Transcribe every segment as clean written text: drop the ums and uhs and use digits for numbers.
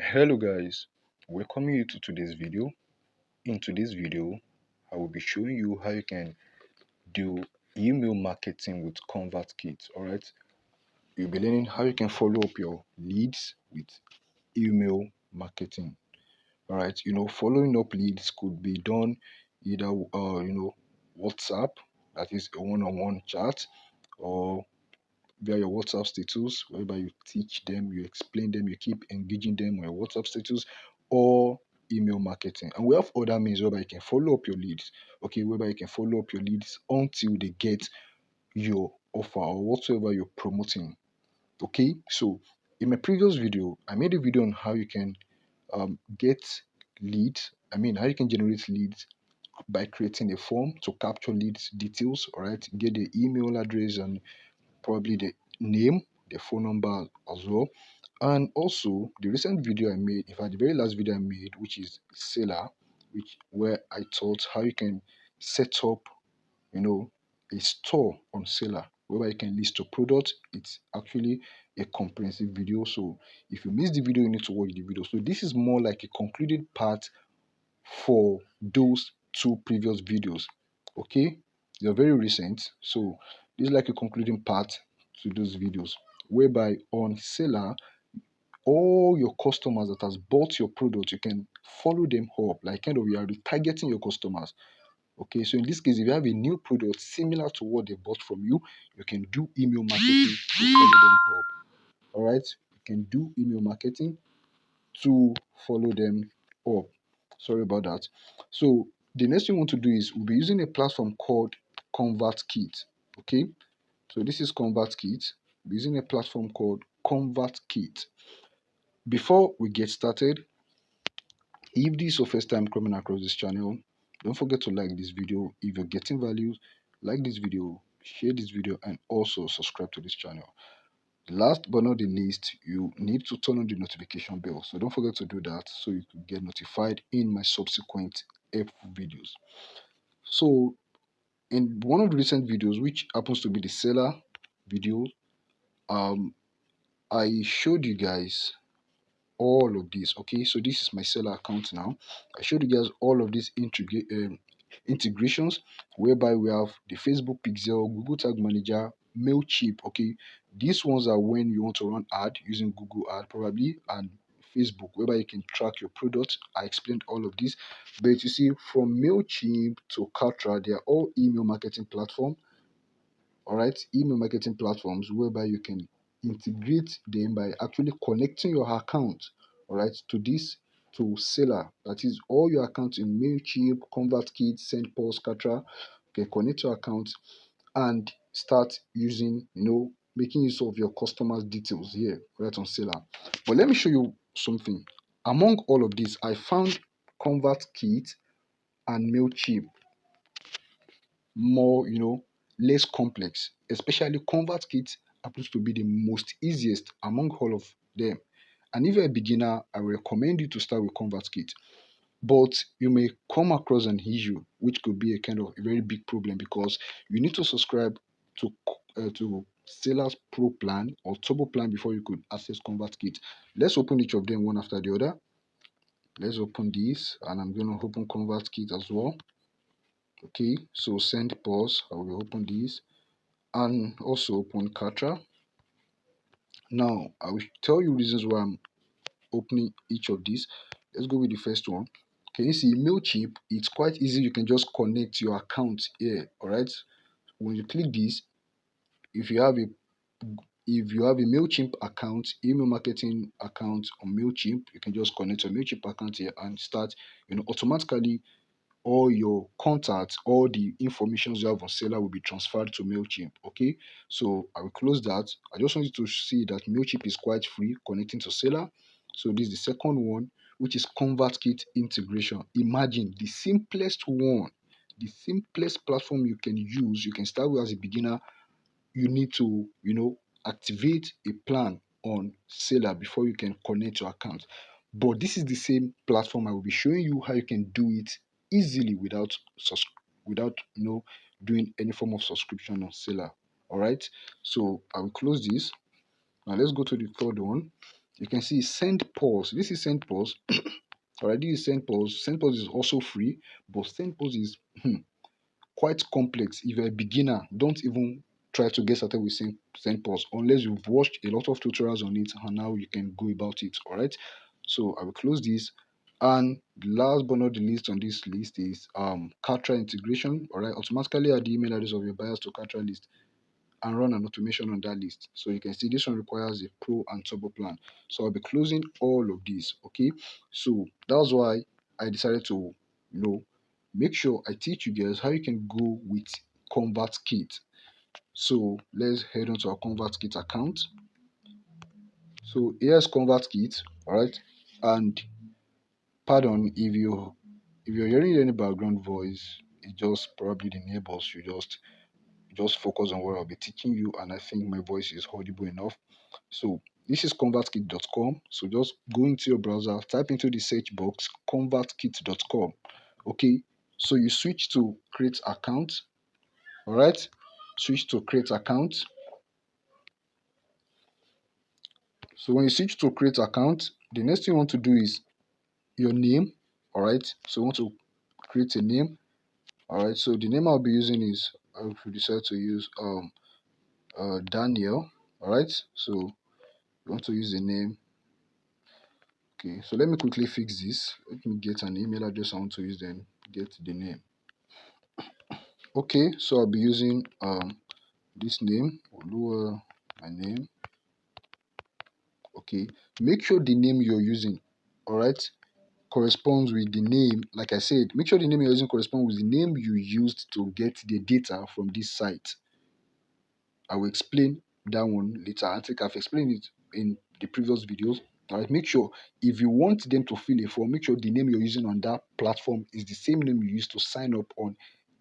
Hello guys, welcome you to today's video. In today's video, I will be showing you how you can do email marketing with Convertkit. Alright, you'll be learning how you can follow up your leads with email marketing. Alright, following up leads could be done either WhatsApp, that is a one-on-one chat, or via your WhatsApp status, whereby you teach them, you explain them, you keep engaging them on your WhatsApp status, or email marketing. And we have other means whereby you can follow up your leads, okay, whereby you can follow up your leads until they get your offer or whatsoever you're promoting. Okay, so in my previous video, I made a video on how you can get leads. I mean, how you can generate leads by creating a form to capture leads details. All right, get the email address and probably the name, the phone number as well. And also the recent video I made, in fact the very last video I made, which is Selar, which where I taught how you can set up, you know, a store on Selar whereby you can list your product. It's actually a comprehensive video. So if you missed the video, you need to watch the video. So this is more like a concluded part for those two previous videos. Okay, they're very recent, so this is like a concluding part to those videos, whereby on Seller, all your customers that has bought your product, you can follow them up, like kind of you are retargeting your customers. Okay, so in this case, if you have a new product similar to what they bought from you, you can do email marketing to follow them up. All right, you can do email marketing to follow them up. Sorry about that. So the next thing we want to do is we'll be using a platform called Convertkit. Okay, so this is Convertkit. We're using a platform called Convertkit. Before we get started, if this is your first time coming across this channel, don't forget to like this video. If you're getting value, like this video, share this video, and also subscribe to this channel. Last but not the least, you need to turn on the notification bell. So don't forget to do that so you can get notified in my subsequent helpful videos. So in one of the recent videos, which happens to be the seller video, um, I showed you guys all of this. Okay, so this is my seller account now. I showed you guys all of these integrations, whereby we have the Facebook Pixel, Google Tag Manager, Mailchimp. Okay, these ones are when you want to run ad using Google Ad probably, and Facebook, whereby you can track your product. I explained all of this, but you see, from Mailchimp to Kartra, they are all email marketing platform. All right, email marketing platforms whereby you can integrate them by actually connecting your account, all right, to this, to Seller. That is all your accounts in Mailchimp, ConvertKit, SendPulse, Katra. Okay, connect your account and start using, making use of your customers details here right on Seller. But let me show you something. Among all of this, I found ConvertKit and Mailchimp more, less complex. Especially ConvertKit happens to be the most easiest among all of them. And if you're a beginner, I recommend you to start with ConvertKit. But you may come across an issue which could be a kind of a very big problem, because you need to subscribe to Seller's Pro plan or Turbo plan before you could access ConvertKit. Let's open each of them one after the other. Let's open this, and I'm going to open ConvertKit as well. Okay, so send pause. I will open this and also open Katra. Now I will tell you reasons why I'm opening each of these. Let's go with the first one. Can you see Mailchimp? It's quite easy. You can just connect your account here. All right. When you click this, if you have a Mailchimp account, email marketing account on Mailchimp, you can just connect your Mailchimp account here and start. Automatically all your contacts, all the information you have on Seller will be transferred to Mailchimp. Okay, so I will close that. I just want you to see that Mailchimp is quite free connecting to Seller. So this is the second one, which is ConvertKit integration. Imagine the simplest one, the simplest platform you can use. You can start with as a beginner. You need to, activate a plan on Seller before you can connect your account. But this is the same platform. I will be showing you how you can do it easily without doing any form of subscription on Seller. All right. So I will close this. Now let's go to the third one. You can see send pause. This is send pause. Alright, this is send pause. Send pause is also free, but send pause is quite complex. If you're a beginner, don't even try to get started with send pause unless you've watched a lot of tutorials on it and now you can go about it. All right, so I will close this. And last but not the least on this list is Kartra integration. All right, automatically add the email address of your buyers to Kartra list and run an automation on that list. So you can see this one requires a pro and turbo plan. So I'll be closing all of these. Okay, so that's why I decided to make sure I teach you guys how you can go with Convertkit. So let's head on to our Convertkit account. So here's Convertkit. All right, and pardon if you're hearing any background voice, it's just probably the neighbors. You just focus on what I'll be teaching you, and I think my voice is audible enough. So this is convertkit.com. So just go into your browser, type into the search box convertkit.com. Okay, so you switch to create account. All right, switch to create account. So when you switch to create account, the next thing you want to do is your name. All right, so you want to create a name. All right, so the name I'll be using is I will decide to use Daniel. All right, so you want to use the name. Okay, so let me quickly fix this. Let me get an email address I want to use, then get the name. Okay, so I'll be using this name, Olua, my name. Okay, make sure the name you're using, all right, corresponds with the name. Like I said, make sure the name you're using corresponds with the name you used to get the data from this site. I will explain that one later. I think I've explained it in the previous videos. Alright, make sure if you want them to fill a form, make sure the name you're using on that platform is the same name you use to sign up on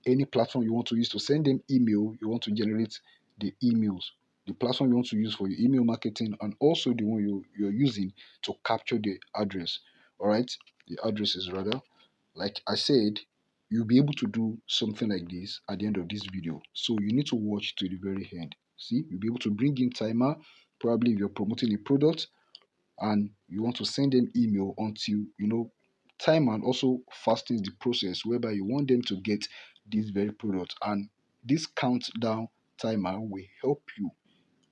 any platform you want to use to send them email. You want to generate the emails, the platform you want to use for your email marketing, and also the one you're using to capture the address. Alright, the addresses rather. Like I said, you'll be able to do something like this at the end of this video. So you need to watch to the very end. See, you'll be able to bring in timer, probably if you're promoting a product and you want to send them email until timer also fastens the process whereby you want them to get this very product, and this countdown timer will help you.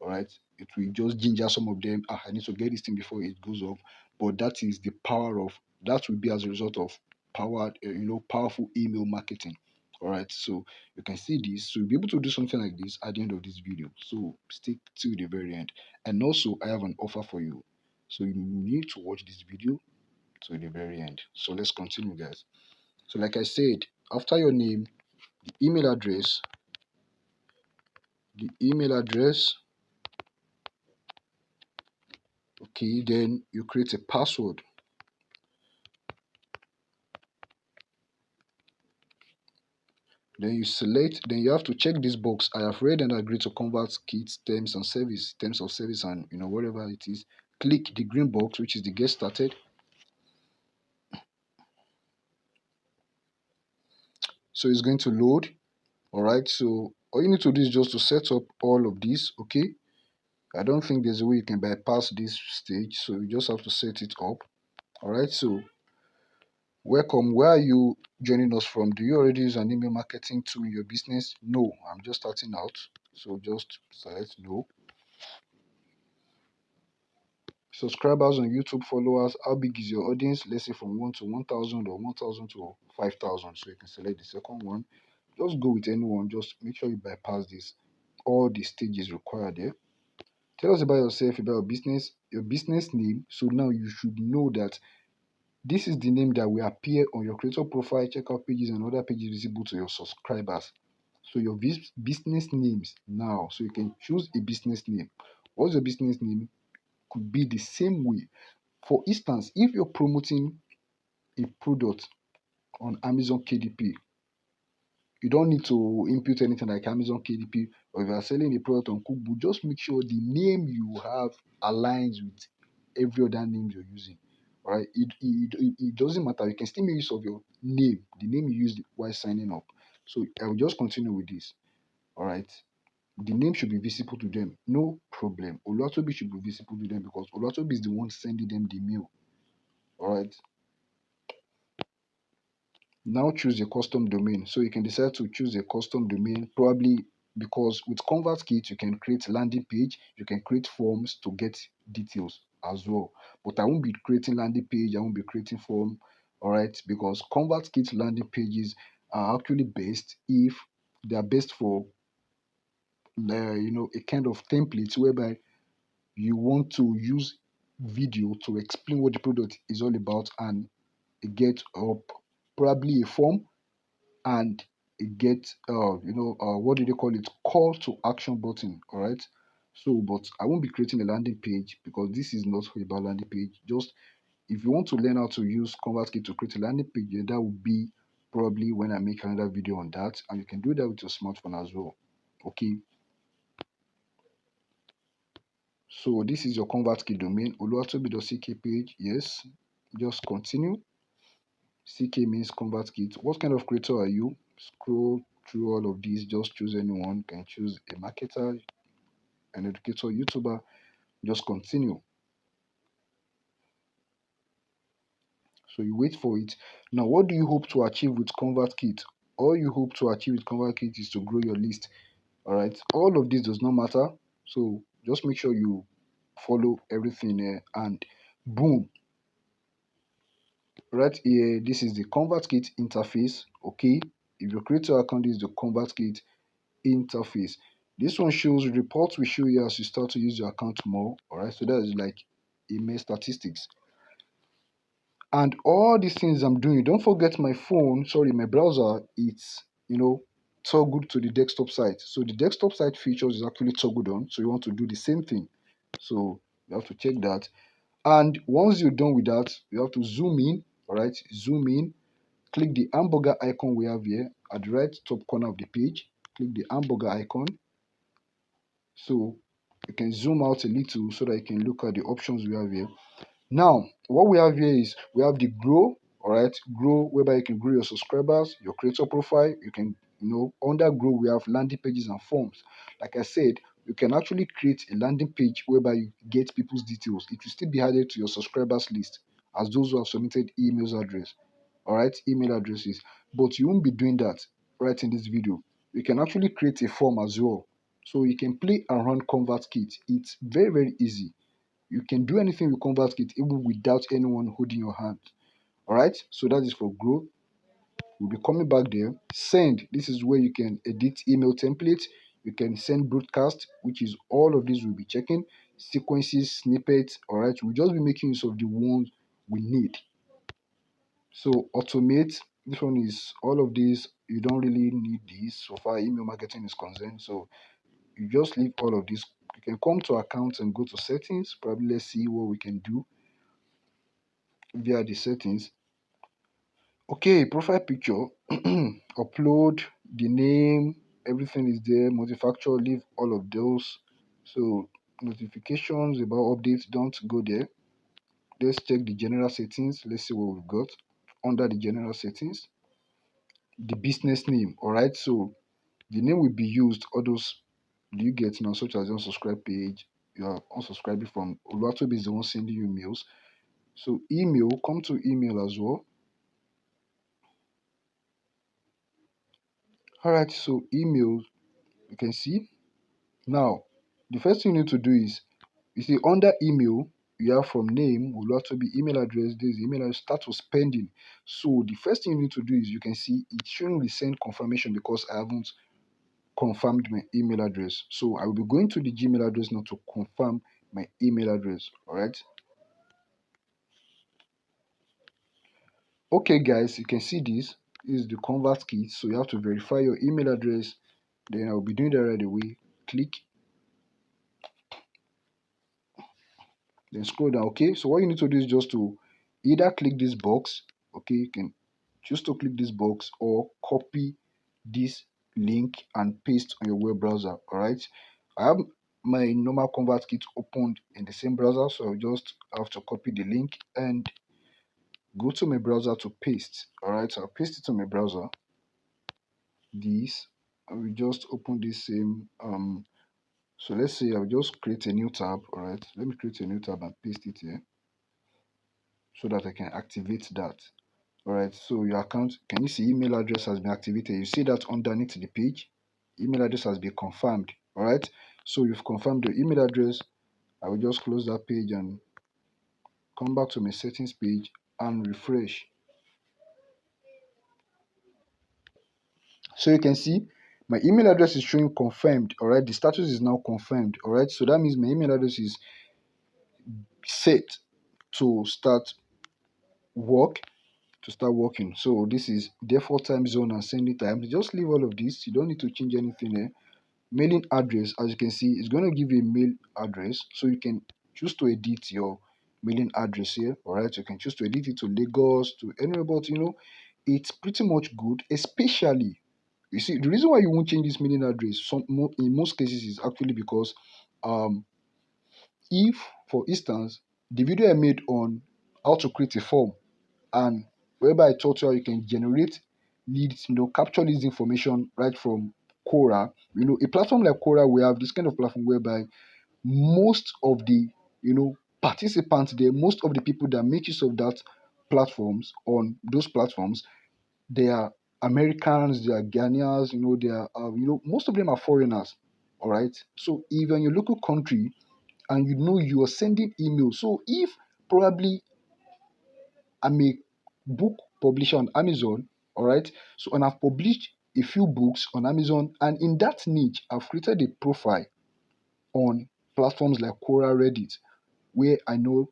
All right, it will just ginger some of them. I need to get this thing before it goes up. But that is the power of that will be as a result of powerful email marketing. All right, so you can see this. So you'll be able to do something like this at the end of this video. So stick to the very end. And also I have an offer for you, so you need to watch this video to the very end. So let's continue, guys. So like I said, after your name, the email address, okay, then you create a password. Then you select, then you have to check this box. I have read and agreed to Convertkit terms of service, and whatever it is. Click the green box, which is the get started. So it's going to load. All right, so all you need to do is just to set up all of this. Okay, I don't think there's a way you can bypass this stage, so you just have to set it up. All right, so welcome. Where are you joining us from? Do you already use an email marketing tool in your business? No, I'm just starting out, so just select no. Subscribers on YouTube, followers, how big is your audience? Let's say from 1 to 1,000 or 1,000 to 5,000. So you can select the second one. Just go with anyone. Just make sure you bypass this. All the stages required there. Tell us about yourself, about your business name. So now you should know that this is the name that will appear on your creator profile, checkout pages, and other pages visible to your subscribers. So your business names now. So you can choose a business name. What's your business name? Could be the same way. For instance, if you're promoting a product on Amazon KDP, you don't need to input anything like Amazon KDP, or if you are selling a product on Cookbook, just make sure the name you have aligns with every other name you're using. All right, it doesn't matter. You can still make use of your name, the name you used while signing up. So I will just continue with this. All right. the name should be visible to them. No problem. Oluwatobi should be visible to them because Oluwatobi is the one sending them the mail. All right. Now choose a custom domain. So you can decide to choose a custom domain, probably because with Convertkit you can create landing page, you can create forms to get details as well. But I won't be creating landing page, I won't be creating form, all right, because Convertkit landing pages are actually best if they are best for a kind of template whereby you want to use video to explain what the product is all about and get up probably a form and get what do they call it, call to action button. All right, so but I won't be creating a landing page because this is not about landing page. Just if you want to learn how to use Convertkit to create a landing page, then that would be probably when I make another video on that, and you can do that with your smartphone as well. Okay, so this is your Convertkit domain, oluwatobi.ck page. Yes, just continue. CK means Convertkit. What kind of creator are you? Scroll through all of these, just choose anyone. You can choose a marketer, an educator, YouTuber. Just continue. So you wait for it. Now, what do you hope to achieve with Convertkit? All you hope to achieve with Convertkit is to grow your list. All right. All of this does not matter. So just make sure you follow everything here, and boom, right here, this is the Convertkit interface. Okay. If you create your account, this is the Convertkit interface. This one shows reports will show you as you start to use your account more. All right, so that is like email statistics and all these things I'm doing. Don't forget my phone, sorry, my browser, it's toggled to the desktop side. So the desktop side features is actually toggled on, so you want to do the same thing. So you have to check that, and once you're done with that, you have to zoom in. All right, zoom in, click the hamburger icon we have here at the right top corner of the page. Click the hamburger icon. So you can zoom out a little so that you can look at the options we have here. Now, what we have here is we have the grow, all right, grow, whereby you can grow your subscribers, your creator profile. You can, under grow, we have landing pages and forms. Like I said, you can actually create a landing page whereby you get people's details. It will still be added to your subscribers list as those who have submitted emails address, all right, email addresses. But you won't be doing that right in this video. You can actually create a form as well. So you can play around Convertkit. It's very, very easy. You can do anything with Convertkit even without anyone holding your hand. All right, so that is for growth. We'll be coming back there. Send, this is where you can edit email templates. You can send broadcast, which is all of these we'll be checking. Sequences, snippets. All right, we'll just be making use of the ones we need. So automate, this one is all of these. You don't really need this so far email marketing is concerned. So you just leave all of this. You can come to accounts and go to settings. Probably let's see what we can do via the settings. Okay, profile picture, upload the name, everything is there. Multi-factor, leave all of those. So notifications about updates, don't go there. Let's check the general settings. Let's see what we've got under the general settings. The business name, all right. So the name will be used. All those you get now, such as the unsubscribe page. You are unsubscribing from Oluwatobi is the one sending you mails. So email, come to email as well. All right, so email, you can see now. The first thing you need to do is, you see under email, you have from name, Oluwatobi, email address, this email address, status pending. So the first thing you need to do is, you can see it's showing resend confirmation because I haven't confirmed my email address. So I will be going to the Gmail address now to confirm my email address. All right. Okay, guys, you can see this is the Convertkit. So you have to verify your email address. Then I will be doing that right away. Click, then scroll down. Okay, so what you need to do is just to either click this box. Okay, you can choose to click this box or copy this link and paste on your web browser. All right, I have my normal Convertkit opened in the same browser, so I'll just have to copy the link and go to my browser to paste. All right, so I'll paste it to my browser. This, I will just open this same so let's say I'll just create a new tab. All right, let me create a new tab and paste it here so that I can activate that. All right, so your account, can you see email address has been activated? You see that underneath the page, email address has been confirmed. All right, so you've confirmed the email address. I will just close that page and come back to my settings page and refresh. So you can see my email address is showing confirmed. All right, the status is now confirmed. All right, so that means my email address is set to start work to start working. So this is default time zone and sending time. Just leave all of this. You don't need to change anything here. Mailing address, as you can see, is going to give you a mail address, so you can choose to edit your mailing address here. All right, you can choose to edit it to Lagos, to anywhere, but it's pretty much good. Especially, you see, the reason why you won't change this mailing address in most cases is actually because um if, for instance, the video I made on how to create a form, and whereby I taught you how you can generate leads, capture this information right from Quora. A platform like Quora, we have this kind of platform whereby most of the, participants there, most of the people that make use of that platforms on those platforms, they are Americans, they are Ghanaians, they are, most of them are foreigners. All right. So if you're in your local country and you are sending emails, so if probably I'm a book publisher on Amazon, all right? So, and I've published a few books on Amazon, and in that niche, I've created a profile on platforms like Quora, Reddit, where I know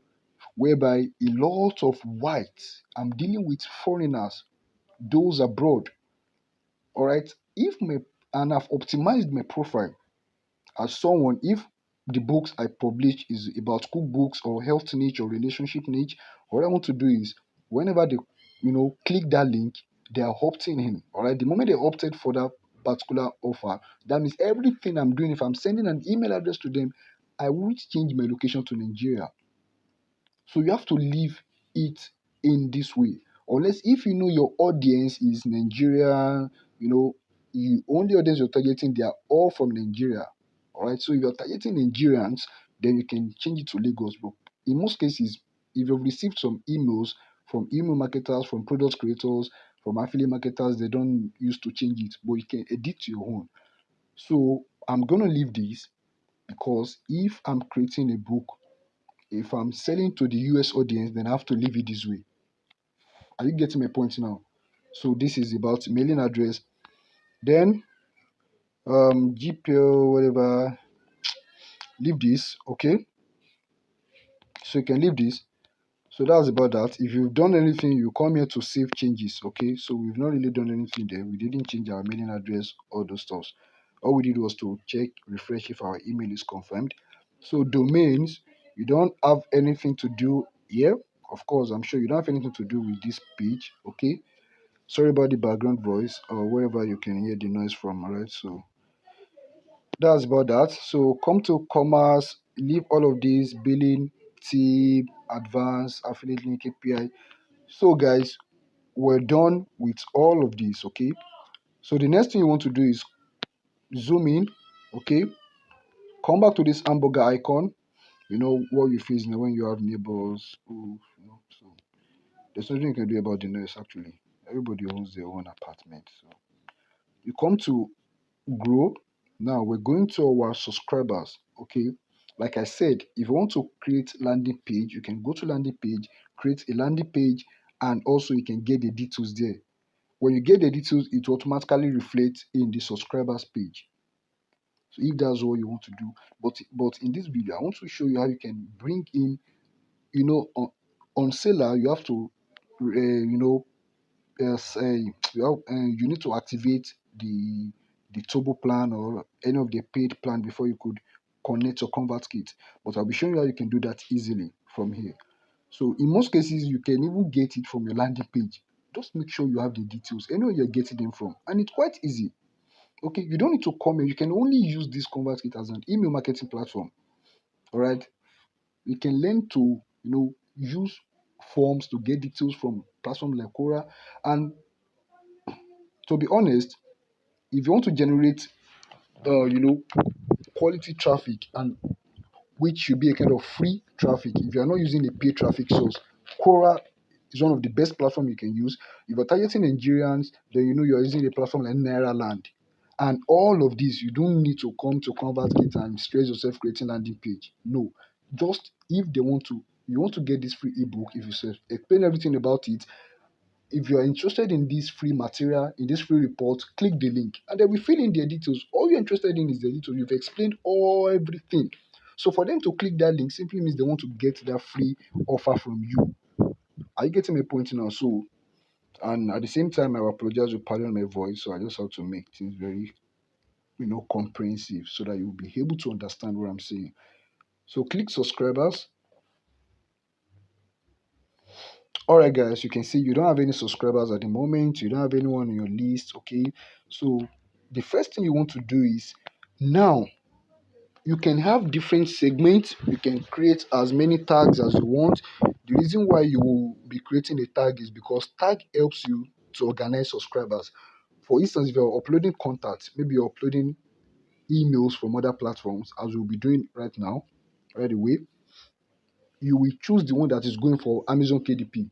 whereby a lot of whites, I'm dealing with foreigners, those abroad, all right? If my and I've optimized my profile as someone, if the books I publish is about cookbooks or health niche or relationship niche, what I want to do is whenever they click that link, they are opting in. All right, the moment they opted for that particular offer, that means everything I'm doing, if I'm sending an email address to them, I won't change my location to Nigeria. So you have to leave it in this way. Unless if your audience is Nigerian, you only audience you're targeting, they are all from Nigeria. All right. So if you're targeting Nigerians, then you can change it to Lagos. But in most cases, if you've received some emails from email marketers, from product creators, from affiliate marketers, they don't use to change it, but you can edit to your own. So I'm gonna leave this because if I'm creating a book, if I'm selling to the US audience, then I have to leave it this way. Are you getting my point now? So this is about mailing address. Then GPL, whatever, leave this, okay? So you can leave this. So that's about that. If you've done anything, you come here to save changes, okay? So we've not really done anything there. We didn't change our mailing address, all those stuff. All we did was to check, refresh if our email is confirmed. So domains, you don't have anything to do here. Of course, I'm sure you don't have anything to do with this page, okay? Sorry about the background voice or wherever you can hear the noise from, alright? So that's about that. So come to commerce, leave all of these billing, tip, advance, affiliate link, API. So guys, we're done with all of this, okay? So the next thing you want to do is zoom in, okay? Come back to this hamburger icon. You know what you face now when you have neighbors who, so there's nothing you can do about the noise actually. Everybody owns their own apartment. So you come to grow. Now we're going to our subscribers, okay? Like I said, if you want to create landing page, you can go to landing page, create a landing page, and also you can get the details there. When you get the details, it will automatically reflect in the subscribers page. So if that's what you want to do, but in this video, I want to show you how you can bring in, on Selar, you have to, say you need to activate the turbo plan or any of the paid plan before you could connect your Convertkit. But I'll be showing you how you can do that easily from here. So in most cases, you can even get it from your landing page. Just make sure you have the details anywhere you're getting them from, and it's quite easy. Okay, you don't need to come here. You can only use this Convertkit as an email marketing platform. All right, you can learn to use forms to get details from platforms like Quora, and to be honest, if you want to generate quality traffic, and which should be a kind of free traffic, if you are not using a paid traffic source, Quora is one of the best platforms you can use. If you're targeting Nigerians, then you're using a platform like Nairaland. And all of this, you don't need to come to ConvertKit and stress yourself creating landing page. No, just if they want to, you want to get this free ebook, if you explain everything about it, if you are interested in this free material, in this free report, click the link and then we fill in their details. All you're interested in is the details. You've explained everything. So for them to click that link simply means they want to get that free offer from you. Are you getting my point now? So, and at the same time, I apologize for pardon my voice. So I just have to make things very, comprehensive so that you'll be able to understand what I'm saying. So click subscribers. All right, guys, you can see you don't have any subscribers at the moment. You don't have anyone on your list. Okay, so the first thing you want to do is, now you can have different segments. You can create as many tags as you want. The reason why you will be creating a tag is because tag helps you to organize subscribers. For instance, if you're uploading contacts, maybe you're uploading emails from other platforms, as we'll be doing right now, right away, you will choose the one that is going for Amazon KDP.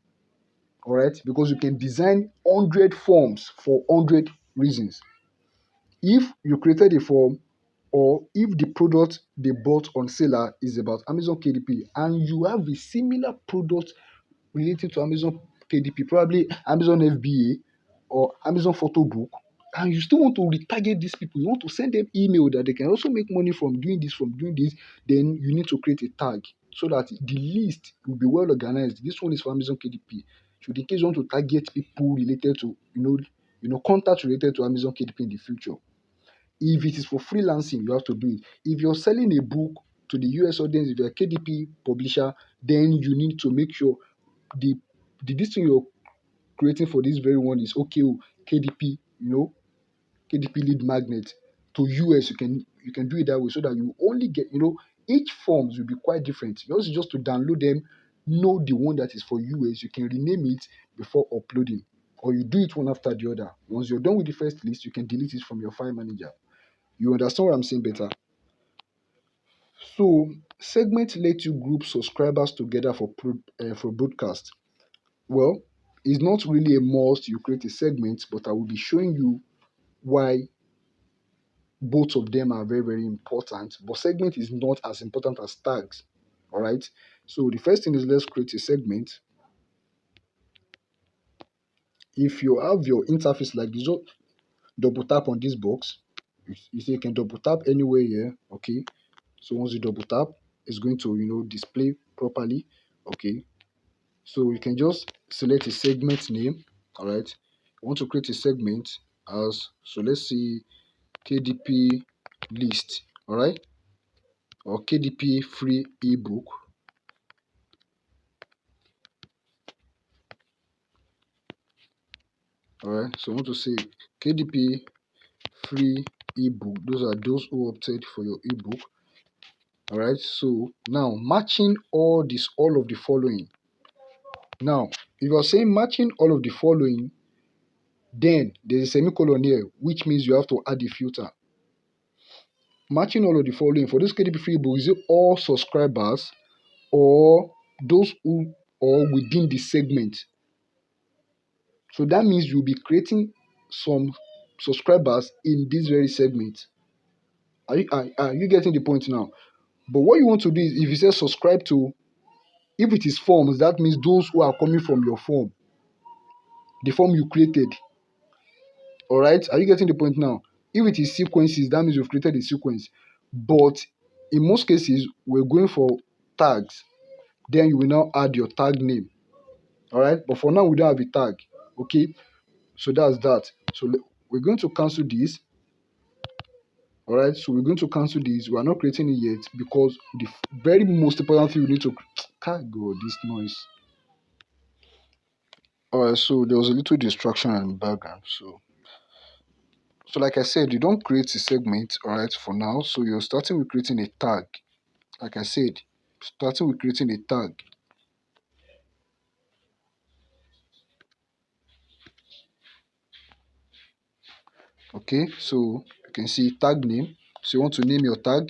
All right, because you can design 100 forms for 100 reasons. If you created a form, or if the product they bought on Selar is about Amazon KDP and you have a similar product related to Amazon KDP, probably Amazon FBA or Amazon Photo Book, and you still want to retarget these people, you want to send them email that they can also make money from doing this, then you need to create a tag so that the list will be well organized. This one is for Amazon KDP. Should in case you want to target people related to, contacts related to Amazon KDP in the future. If it is for freelancing, you have to do it. If you're selling a book to the US audience, if you're a KDP publisher, then you need to make sure the this thing you're creating for this very one is okay. KDP, KDP lead magnet to US. You can do it that way so that you only get, each forms will be quite different. Yours is just to download them, know the one that is for US. You can rename it before uploading, or you do it one after the other. Once you're done with the first list, you can delete it from your file manager. You understand what I'm saying better? So segment let you group subscribers together for broadcast. Well, it's not really a must you create a segment, but I will be showing you why both of them are very, very important. But segment is not as important as tags. All right. So the first thing is, let's create a segment. If you have your interface like this, just double tap on this box. You see, you can double tap anywhere here. Okay. So once you double tap, it's going to display properly. Okay, so you can just select a segment name. All right, I want to create a segment as, so let's see, KDP list. All right, or KDP free ebook. All right, so I want to say KDP free ebook. Those who opted for your ebook. All right, so now matching all of the following. Now, if you're saying matching all of the following, then there's a semicolon here, which means you have to add a filter. Matching all of the following for this KDP free book, is it all subscribers or those who or within the segment? So that means you'll be creating some subscribers in this very segment. Are you getting the point now? But what you want to do is, if you say subscribe to, if it is forms, that means those who are coming from your form, the form you created. All right, are you getting the point now? If it is sequences, that means you've created a sequence. But in most cases, we're going for tags. Then you will now add your tag name. All right, but for now we don't have a tag. Okay, so that's that. So we're going to cancel this. All right, so we're going to cancel this. We are not creating it yet because the very most important thing we need to, can't go this noise. All right, so there was a little distraction in the background. So like I said, you don't create a segment, all right, for now. So you're starting with creating a tag. Like I said, starting with creating a tag. Okay, so you can see tag name. So you want to name your tag.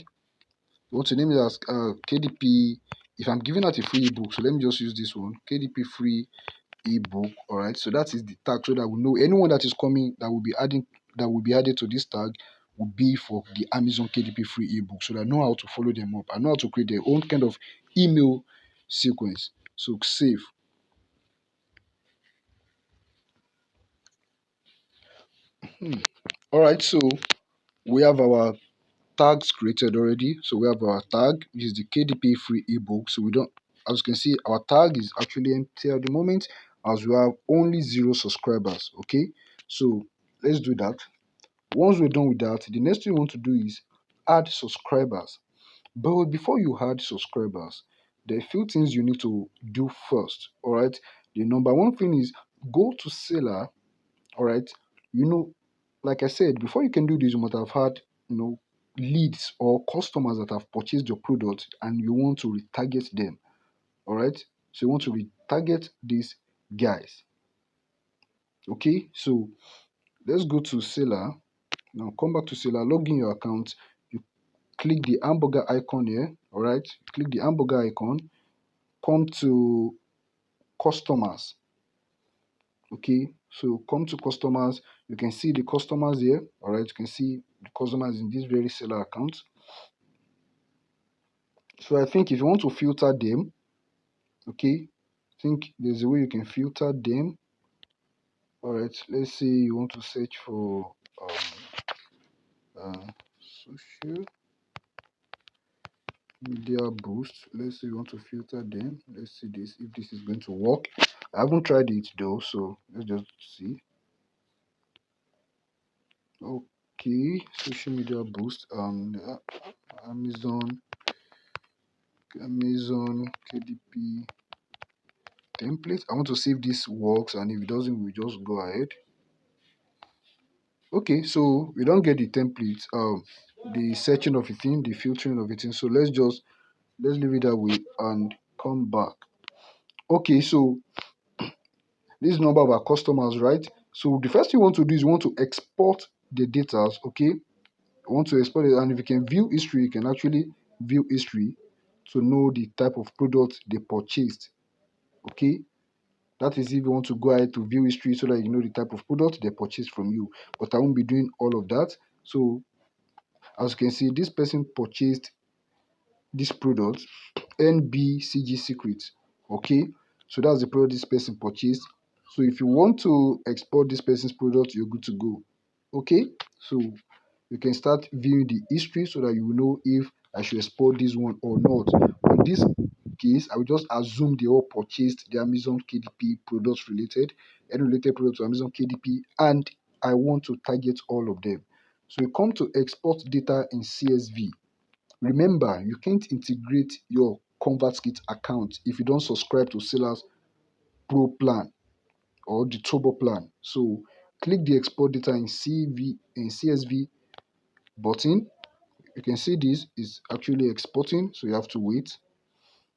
You want to name it as KDP. If I'm giving out a free ebook, so let me just use this one, KDP free ebook. All right, so that is the tag, so that we know anyone that is coming that will be added to this tag will be for the Amazon KDP free ebook, so that I know how to follow them up. I know how to create their own kind of email sequence. So save. All right, so we have our tags created already. So we have our tag, which is the KDP free ebook. So we don't, as you can see, our tag is actually empty at the moment, as we have only 0 subscribers. Okay, so let's do that. Once we're done with that, the next thing we want to do is add subscribers. But before you add subscribers, there are a few things you need to do first. All right, the number one thing is go to Selar. All right, you know, like I said, before you can do this, you must have had, leads or customers that have purchased your product, and you want to retarget them. All right, so you want to retarget these guys. Okay, so let's go to Seller. Now come back to Seller, log in your account. You click the hamburger icon here. All right, click the hamburger icon, come to customers. Okay, so come to customers. You can see the customers here. All right, you can see the customers in this very Seller account. So I think if you want to filter them, okay, I think there's a way you can filter them. All right, let's say you want to search for social media boost. Let's say you want to filter them. Let's see this, if this is going to work. I haven't tried it though, so let's just see. Okay, social media boost. Amazon KDP template. I want to see if this works, and if it doesn't, we just go ahead. Okay, so we don't get the template, the searching of a thing, the filtering of a thing. So let's leave it that way and come back. Okay, so this is number of our customers, right? So the first thing you want to do is you want to export the data. Okay, you want to export it, and if you can view history, you can actually view history to know the type of product they purchased. Okay, that is if you want to go ahead to view history so that you know the type of product they purchased from you. But I won't be doing all of that. So as you can see, this person purchased this product, NBCG Secret. Okay, so that's the product this person purchased. So if you want to export this person's product, you're good to go. Okay, so you can start viewing the history so that you will know if I should export this one or not. In this case, I will just assume they all purchased the Amazon KDP products related, any related product to Amazon KDP, and I want to target all of them. So we come to export data in CSV. Remember, you can't integrate your Convertkit account if you don't subscribe to Selar's Pro plan or the Turbo plan. So click the export data in CSV button. You can see this is actually exporting, so you have to wait.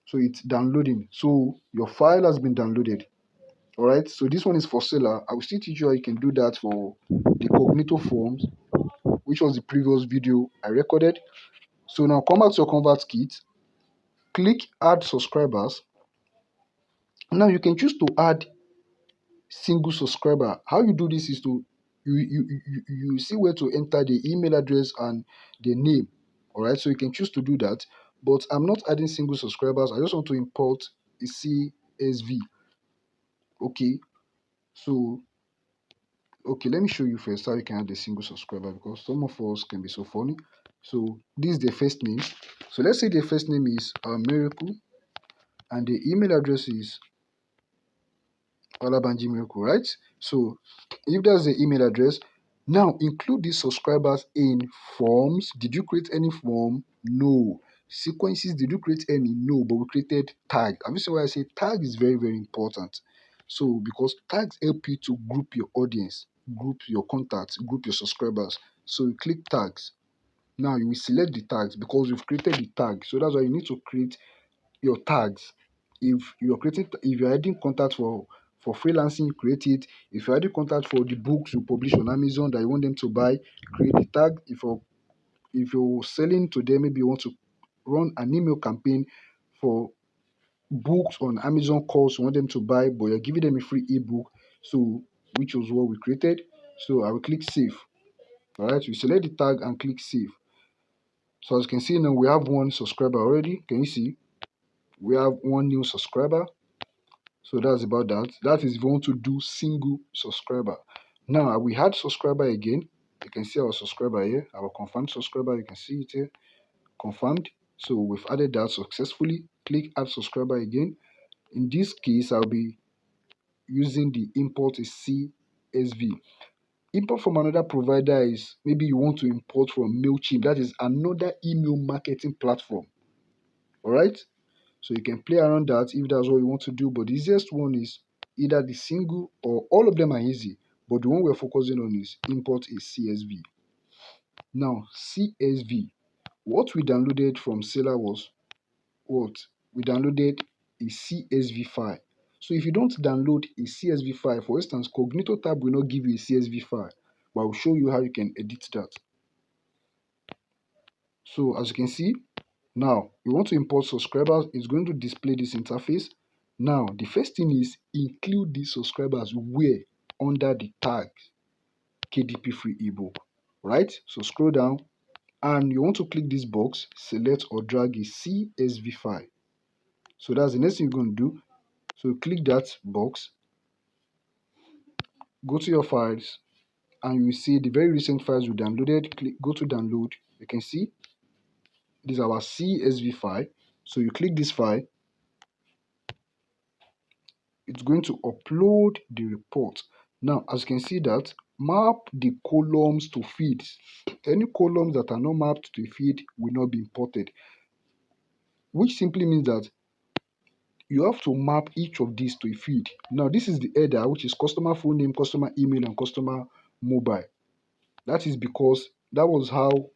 So it's downloading. So your file has been downloaded. All right. So this one is for Selar. I will still teach you how you can do that for the Cognito forms, which was the previous video I recorded. So now come back to your Convertkit. Click add subscribers. Now you can choose to add single subscriber. How you do this is to you see where to enter the email address and the name. All right, so you can choose to do that. But I'm not adding single subscribers. I just want to import a CSV. Okay, so okay, let me show you first how you can add a single subscriber, because some of us can be so funny. So this is the first name. So let's say the first name is Miracle, and the email address is Olabanji Miracle, right? So if that's the email address, now include these subscribers in forms. Did you create any form? No. Sequences, did you create any? No, but we created tag. Have you seen why I say tag is very, very important? So because tags help you to group your audience, group your contacts, group your subscribers. So you click tags. Now you will select the tags because you've created the tag. So that's why you need to create your tags. If you're adding contacts for freelancing, create it. If you already contact for the books you publish on Amazon that you want them to buy, create the tag. If you're selling to them, maybe you want to run an email campaign for books on Amazon course you want them to buy, but you're giving them a free ebook. So which was what we created. So I will click save. All right, you select the tag and click save. So as you can see now, we have one subscriber already. Can you see? We have one new subscriber. So that's about that. That is if you want to do single subscriber. Now we had subscriber again. You can see our subscriber here, our confirmed subscriber. You can see it here, confirmed. So we've added that successfully. Click add subscriber again. In this case, I'll be using the import is CSV. Import from another provider is maybe you want to import from MailChimp. That is another email marketing platform. All right. So you can play around that if that's what you want to do. But the easiest one is either the single or all of them are easy. But the one we're focusing on is import a CSV. Now, CSV. What we downloaded from Selar was what? We downloaded a CSV file. So if you don't download a CSV file, for instance, Cognito tab will not give you a CSV file, but I'll show you how you can edit that. So as you can see, now you want to import subscribers, it's going to display this interface. Now the first thing is include these subscribers where under the tag KDP free ebook, right? So scroll down and you want to click this box, select or drag a CSV file. So that's the next thing you're going to do. So click that box, go to your files, and you will see the very recent files you downloaded. Go to download. You can see this is our CSV file. So you click this file, it's going to upload the report. Now, as you can see that, map the columns to fields. Any columns that are not mapped to a field will not be imported, which simply means that you have to map each of these to a field. Now, this is the header, which is customer full name, customer email, and customer mobile. That is because that's how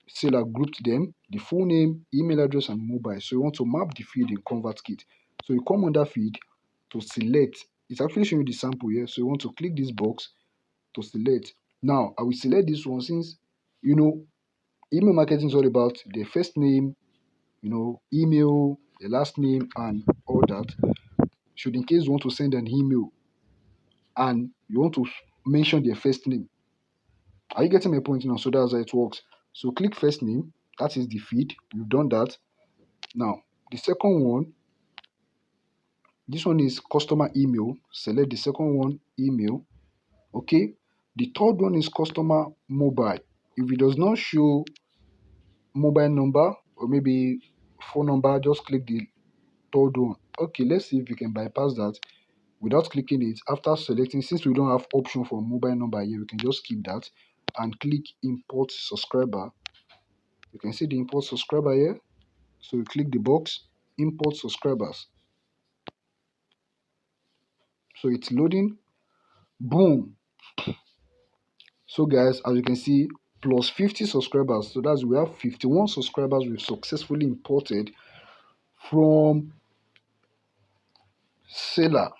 Selar grouped them, the full name, email address, and mobile. So you want to map the field in Convertkit. So you come under field to select. It's actually showing you the sample here. So you want to click this box to select. Now I will select this one since email marketing is all about their first name, email, their last name, and all that. Should in case you want to send an email and you want to mention their first name. Are you getting my point now? So that's how it works. So click first name. That is the feed. We've done that. Now, the second one, this one is customer email. Select the second one, email. Okay. The third one is customer mobile. If it does not show mobile number or maybe phone number, just click the third one. Okay, let's see if we can bypass that without clicking it. After selecting, since we don't have option for mobile number here, we can just skip that and click import subscriber. You can see the import subscriber here. So you click the box, import subscribers. So it's loading. Boom. So guys, as you can see, plus 50 subscribers. So that's we have 51 subscribers we've successfully imported from Selar.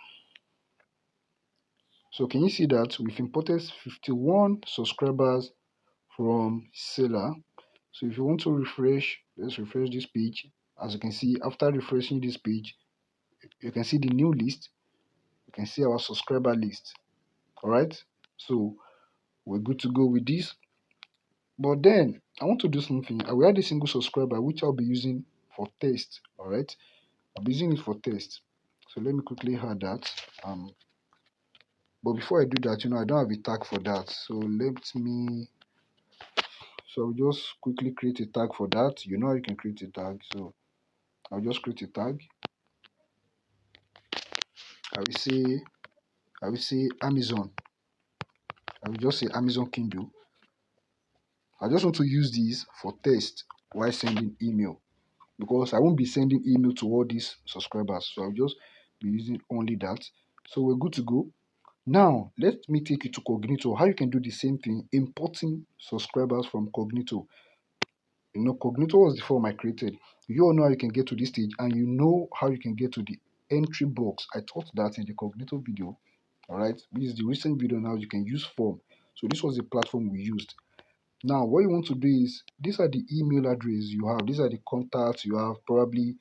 So can you see that we've imported 51 subscribers from Selar? So if you want to refresh, let's refresh this page. As you can see, after refreshing this page, you can see the new list. You can see our subscriber list. All right. So we're good to go with this. But then I want to do something. I will add a single subscriber which I'll be using for test. All right. I'll be using it for test. So let me quickly add that. But before I do that, I don't have a tag for that. So I'll just quickly create a tag for that. You know how you can create a tag. So I'll just create a tag. I will say Amazon. I will just say Amazon Kindle. I just want to use this for test while sending email because I won't be sending email to all these subscribers. So I'll just be using only that. So we're good to go. Now, let me take you to Cognito. How you can do the same thing, importing subscribers from Cognito. Cognito was the form I created. You all know how you can get to this stage and you know how you can get to the entry box. I taught that in the Cognito video. All right, this is the recent video. Now you can use form. So this was the platform we used. Now what you want to do is, these are the email address you have, these are the contacts you have. Probably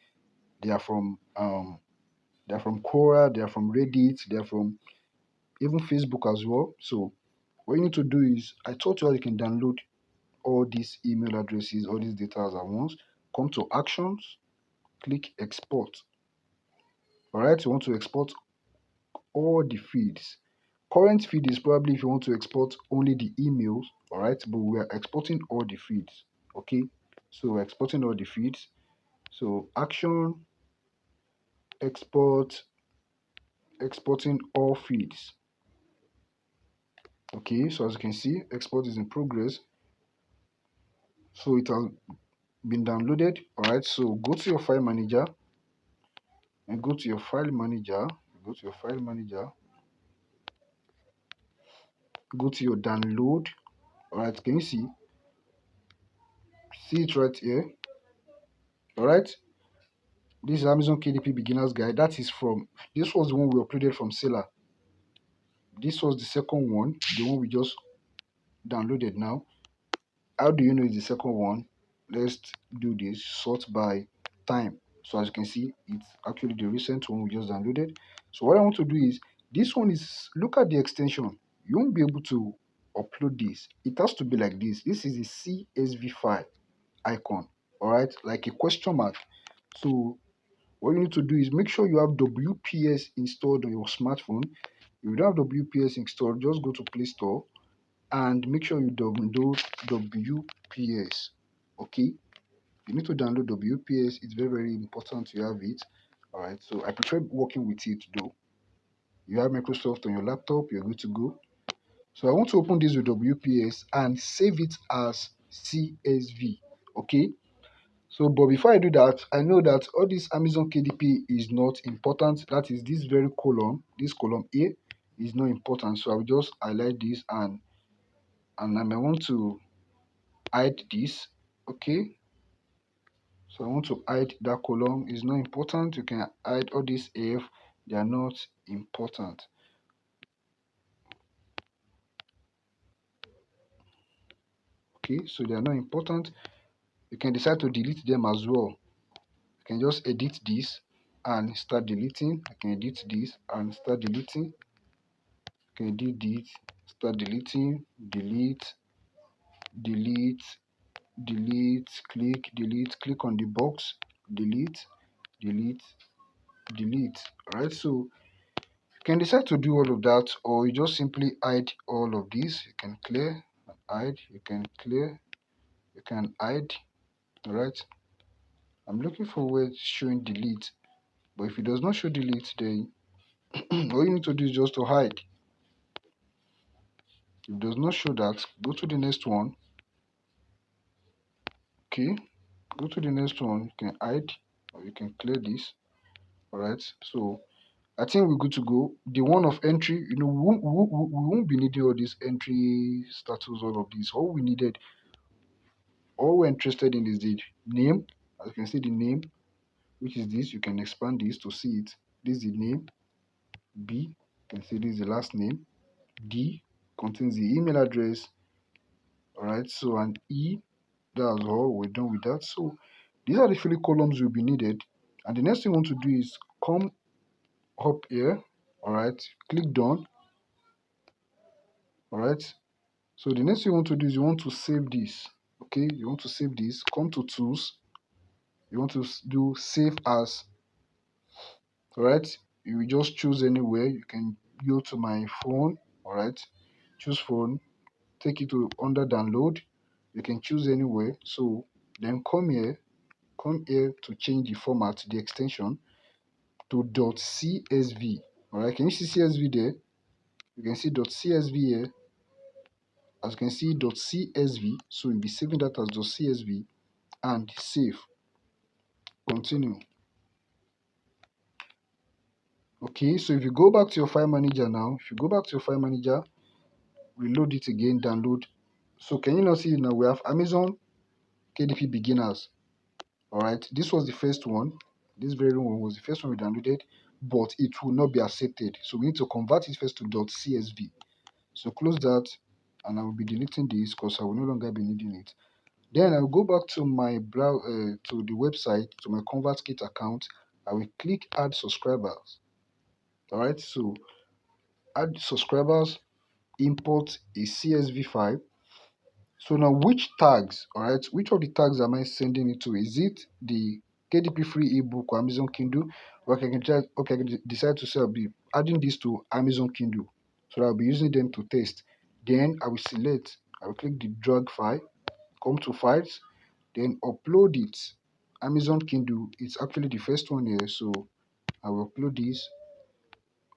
they are from Quora, they are from Reddit, they are from even Facebook as well. So what you need to do is, I taught you how you can download all these email addresses, all these data at once. Come to actions, click export. All right, you want to export all the feeds. Current feed is probably if you want to export only the emails. All right, but we are exporting all the feeds. Okay, so we're exporting all the feeds. So action, export, exporting all feeds. Okay, so as you can see, export is in progress. So it has been downloaded. All right, so go to your file manager and go to your file manager. Go to your file manager. Go to your download. All right, can you see? See it right here. All right, this is Amazon KDP beginners guide. That is from, this was the one we uploaded from Selar. This was the second one, the one we just downloaded now. How do you know it's the second one? Let's do this, sort by time. So as you can see, it's actually the recent one we just downloaded. So what I want to do is, this one is, look at the extension. You won't be able to upload this. It has to be like this. This is a CSV file icon, all right, like a question mark. So what you need to do is make sure you have WPS installed on your smartphone. If you don't have WPS installed, just go to Play Store and make sure you download WPS. Okay, you need to download WPS. It's very, very important you have it. All right, so I prefer working with it though. You have Microsoft on your laptop, you're good to go. So I want to open this with WPS and save it as CSV. Okay, so but before I do that, I know that all this Amazon KDP is not important. That is this very column, this column A is not important. So I will just highlight this and I may want to hide this. Okay, so I want to hide that column. Is not important. You can hide all these F, they are not important. Okay, so they are not important. You can decide to delete them as well. You can just edit this and start deleting. I can edit this and start deleting. You can edit this, start deleting, delete, delete, delete, click on the box, delete, delete, delete. All right, so you can decide to do all of that, or you just simply hide all of these. You can clear and hide, you can clear, you can hide. All right, I'm looking for where it's showing delete, but if it does not show delete, then all you need to do is just to hide. If it does not show that, go to the next one. Okay, go to the next one. You can hide or you can clear this. All right, so I think we're good to go. The one of entry, you know, we won't be needing all this entry status, all of this. All we needed, all we're interested in is the name. As you can see, the name, which is this. You can expand this to see it. This is the name. B, you can see this is the last name. D contains the email address. All right, so an E, that's all. We're done with that. So these are the three columns will be needed. And the next thing we want to do is come up here. All right, click done. All right, so the next thing you want to do is you want to save this. Okay, you want to save this. Come to tools. You want to do save as. All right, you will just choose anywhere. You can go to my phone. All right, choose phone, take it to under download. You can choose anywhere. So then come here to change the format, the extension to .csv. All right, can you see CSV there? You can see .csv here. As you can see .csv, so you'll be saving that as .csv and save. Continue. Okay, so if you go back to your file manager now, if you go back to your file manager, reload it again, download. So can you now see now we have Amazon KDP beginners. All right, this was the first one. This very one was the first one we downloaded. but it will not be accepted. So we need to convert it first to .csv. So close that, and I will be deleting this because I will no longer be needing it. Then I will go back to my to the website, to my Convertkit account. I will click add subscribers. All right, so add subscribers, import a CSV file. So now which tags, all right, which of the tags am I sending it to? Is it the KDP free ebook or Amazon Kindle? Or I can decide to say I'll be adding this to Amazon Kindle. So I'll be using them to test. Then I will select, I will click the drag file, come to files, then upload it. Amazon Kindle, it's actually the first one here. So I will upload this,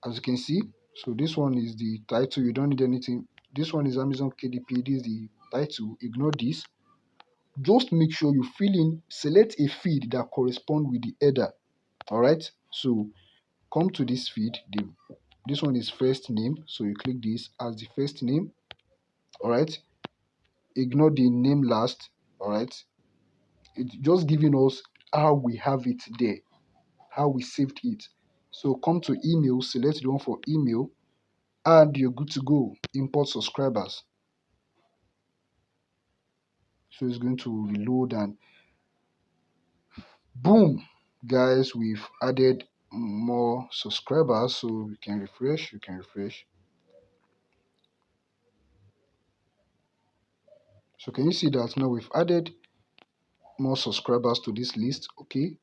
as you can see. So this one is the title, you don't need anything. This one is Amazon KDP, this is the title. Ignore this. Just make sure you fill in, select a feed that correspond with the header. All right, so come to this feed. This one is first name, so you click this as the first name. All right, ignore the name last. All right, it's just giving us how we have it there, how we saved it. So come to email, select the one for email, and you're good to go. Import subscribers. So it's going to reload, and boom, guys, we've added more subscribers. So you can refresh, so can you see that now we've added more subscribers to this list? Okay,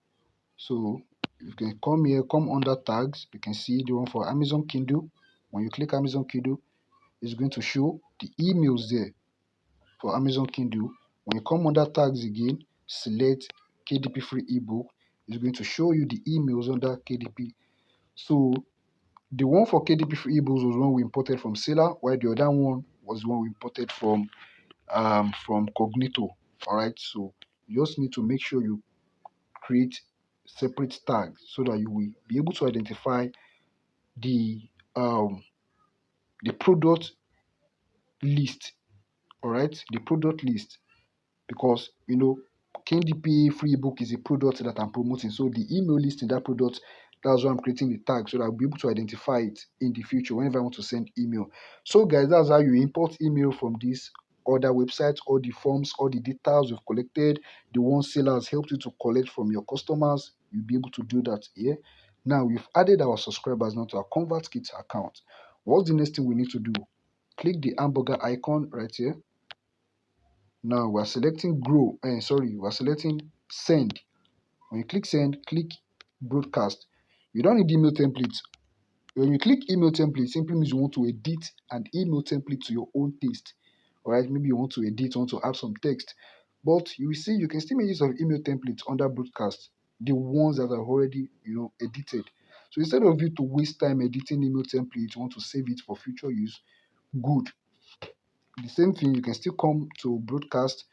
so you can come here, come under tags, you can see the one for Amazon Kindle. When you click Amazon Kindle, it's going to show the emails there for Amazon Kindle. When you come under tags again, select KDP free ebook, it's going to show you the emails under KDP. So the one for KDP free ebooks was one we imported from Selar, while the other one was the one we imported from Cognito. All right, so you just need to make sure you create separate tags so that you will be able to identify the um the product list. All right, the product list, because KDP free ebook is a product that I'm promoting. So the email list in that product, that's why I'm creating the tag so that I'll be able to identify it in the future whenever I want to send email. So guys, that's how you import email from this other websites, all the forms, all the details you've collected, the ones sellers helped you to collect from your customers. You'll be able to do that here. Now we've added our subscribers now to our Convertkit account. What's the next thing we need to do? Click the hamburger icon right here. Now we're selecting we're selecting send. When you click send, click broadcast. You don't need email templates. When you click email template, simply means you want to edit an email template to your own taste. All right, maybe you want to edit, want to add some text, but you will see you can still make use of email templates under broadcast, the ones that are already edited. So instead of you to waste time editing email templates, you want to save it for future use. Good. The same thing, you can still come to broadcast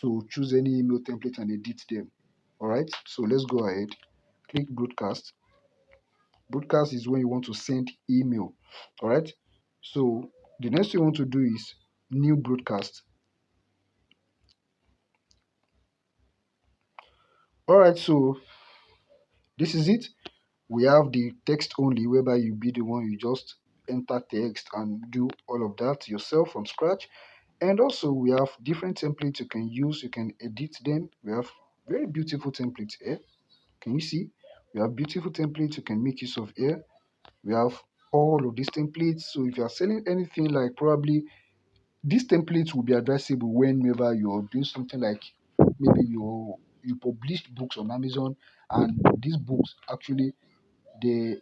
to choose any email template and edit them. All right, so let's go ahead, click broadcast. Broadcast is when you want to send email. All right, so the next thing you want to do is new broadcast. All right, so this is it. We have the text only, whereby you be the one, you just enter text and do all of that yourself from scratch. And also we have different templates you can use, you can edit them. We have very beautiful templates here. Can you see? We have beautiful templates you can make use of here. We have all of these templates. So if you are selling anything, like probably these templates will be addressable whenever you're doing something like maybe you published books on Amazon, and these books actually they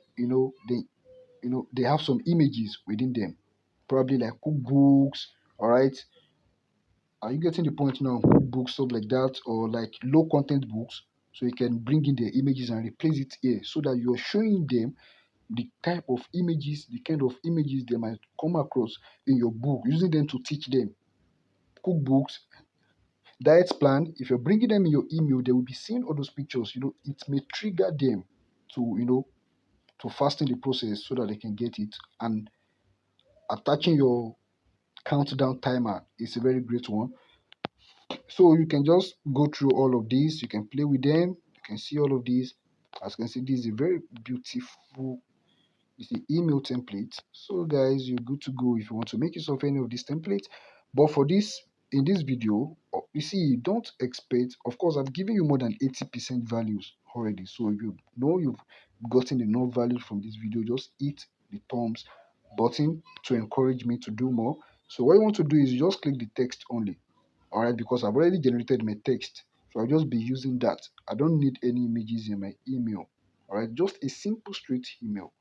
have some images within them, probably like cookbooks. All right, are you getting the point now? Cookbooks, stuff like that, or like low content books. So you can bring in the images and replace it here so that you're showing them the type of images, the kind of images they might come across in your book, using them to teach them. Cookbooks, diet plan, if you're bringing them in your email, they will be seeing all those pictures. It may trigger them to to fasten the process so that they can get it. And attaching your countdown timer is a very great one. So you can just go through all of these, you can play with them, you can see all of these. As you can see, this is a very beautiful, it's the email template. So guys, you're good to go if you want to make use of any of these templates. But for this, in this video, you see, don't expect, of course I've given you more than 80% values already. So if you know you've gotten enough value from this video, just hit the thumbs button to encourage me to do more. So what you want to do is just click the text only. All right, because I've already generated my text, so I'll just be using that. I don't need any images in my email. All right, just a simple straight email.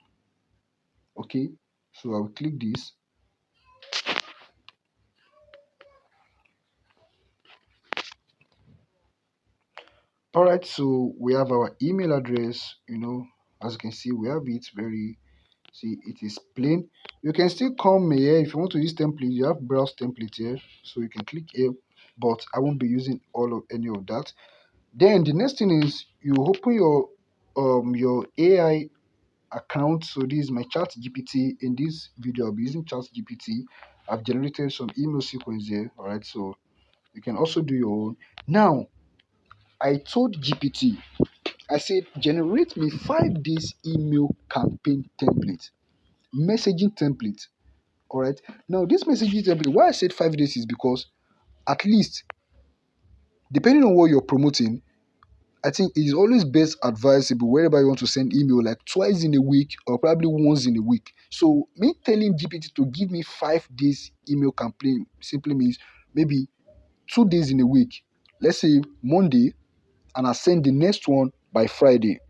Okay, so I'll click this. All right, so we have our email address. As you can see, we have it very, see, it is plain. You can still come here if you want to use template. You have browse template here, so you can click here, but I won't be using any of that. Then the next thing is you open your AI account. So this is my chat GPT. In this video I'll be using chat GPT. I've generated some email sequence here. All right, so you can also do your own. Now I told GPT, I said generate me 5 days email campaign template, messaging template. All right, now this messaging template, why I said 5 days is because at least, depending on what you're promoting, I think it is always best advisable wherever you want to send email, like twice in a week or probably once in a week. So me telling GPT to give me 5 days email campaign simply means maybe 2 days in a week. Let's say Monday, and I send the next one by Friday.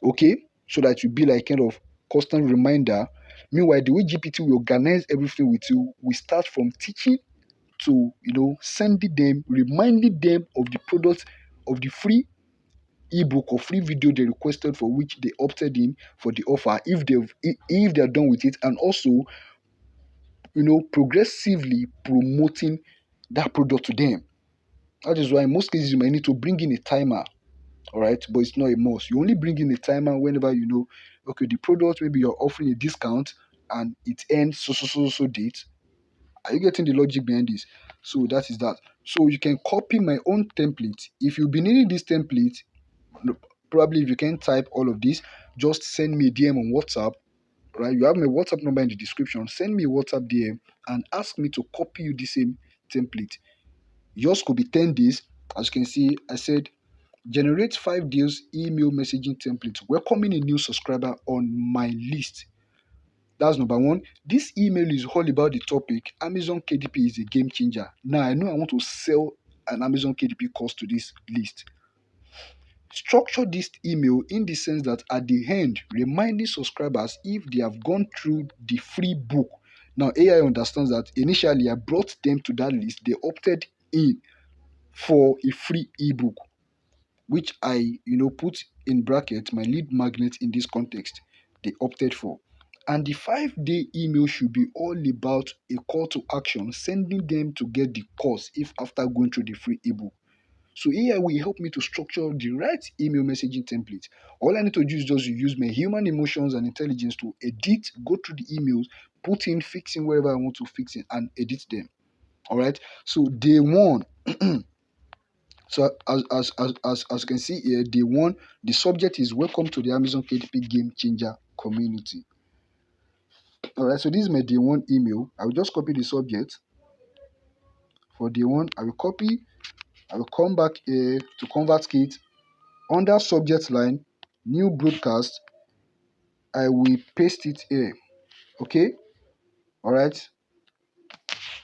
Okay, so that you be like kind of constant reminder. Meanwhile, the way GPT will organize everything with you, we start from teaching to sending them, reminding them of the product, of the free ebook or free video they requested, for which they opted in for the offer, if they're done with it, and also progressively promoting that product to them. That is why in most cases you might need to bring in a timer. All right, but it's not a must. You only bring in a timer whenever okay, the product, maybe you're offering a discount and it ends so date. Are you getting the logic behind this? So that is that. So you can copy my own template. If you've been needing this template, probably if you can type all of this, just send me a DM on WhatsApp. Right, you have my WhatsApp number in the description. Send me a WhatsApp DM and ask me to copy you the same template. Yours could be 10 days. As you can see, I said generate 5 days email messaging template, welcoming a new subscriber on my list. That's number one. This email is all about the topic Amazon KDP is a game changer. Now I know I want to sell an Amazon KDP course to this list. Structure this email in the sense that at the end, reminding subscribers if they have gone through the free book. Now, AI understands that initially I brought them to that list, they opted in for a free ebook, which I, put in bracket my lead magnet in this context. They opted for. And the 5 day email should be all about a call to action, sending them to get the course if after going through the free ebook. So AI will help me to structure the right email messaging template. All I need to do is just use my human emotions and intelligence to edit, go through the emails, put in, fixing wherever I want to fix it, and edit them. All right. So day one. So as you can see here, day one, the subject is welcome to the Amazon KDP Game Changer community. All right. So this is my day one email. I will just copy the subject for day one. I will come back here to Convertkit. Under subject line, new broadcast, I will paste it here. Okay, all right.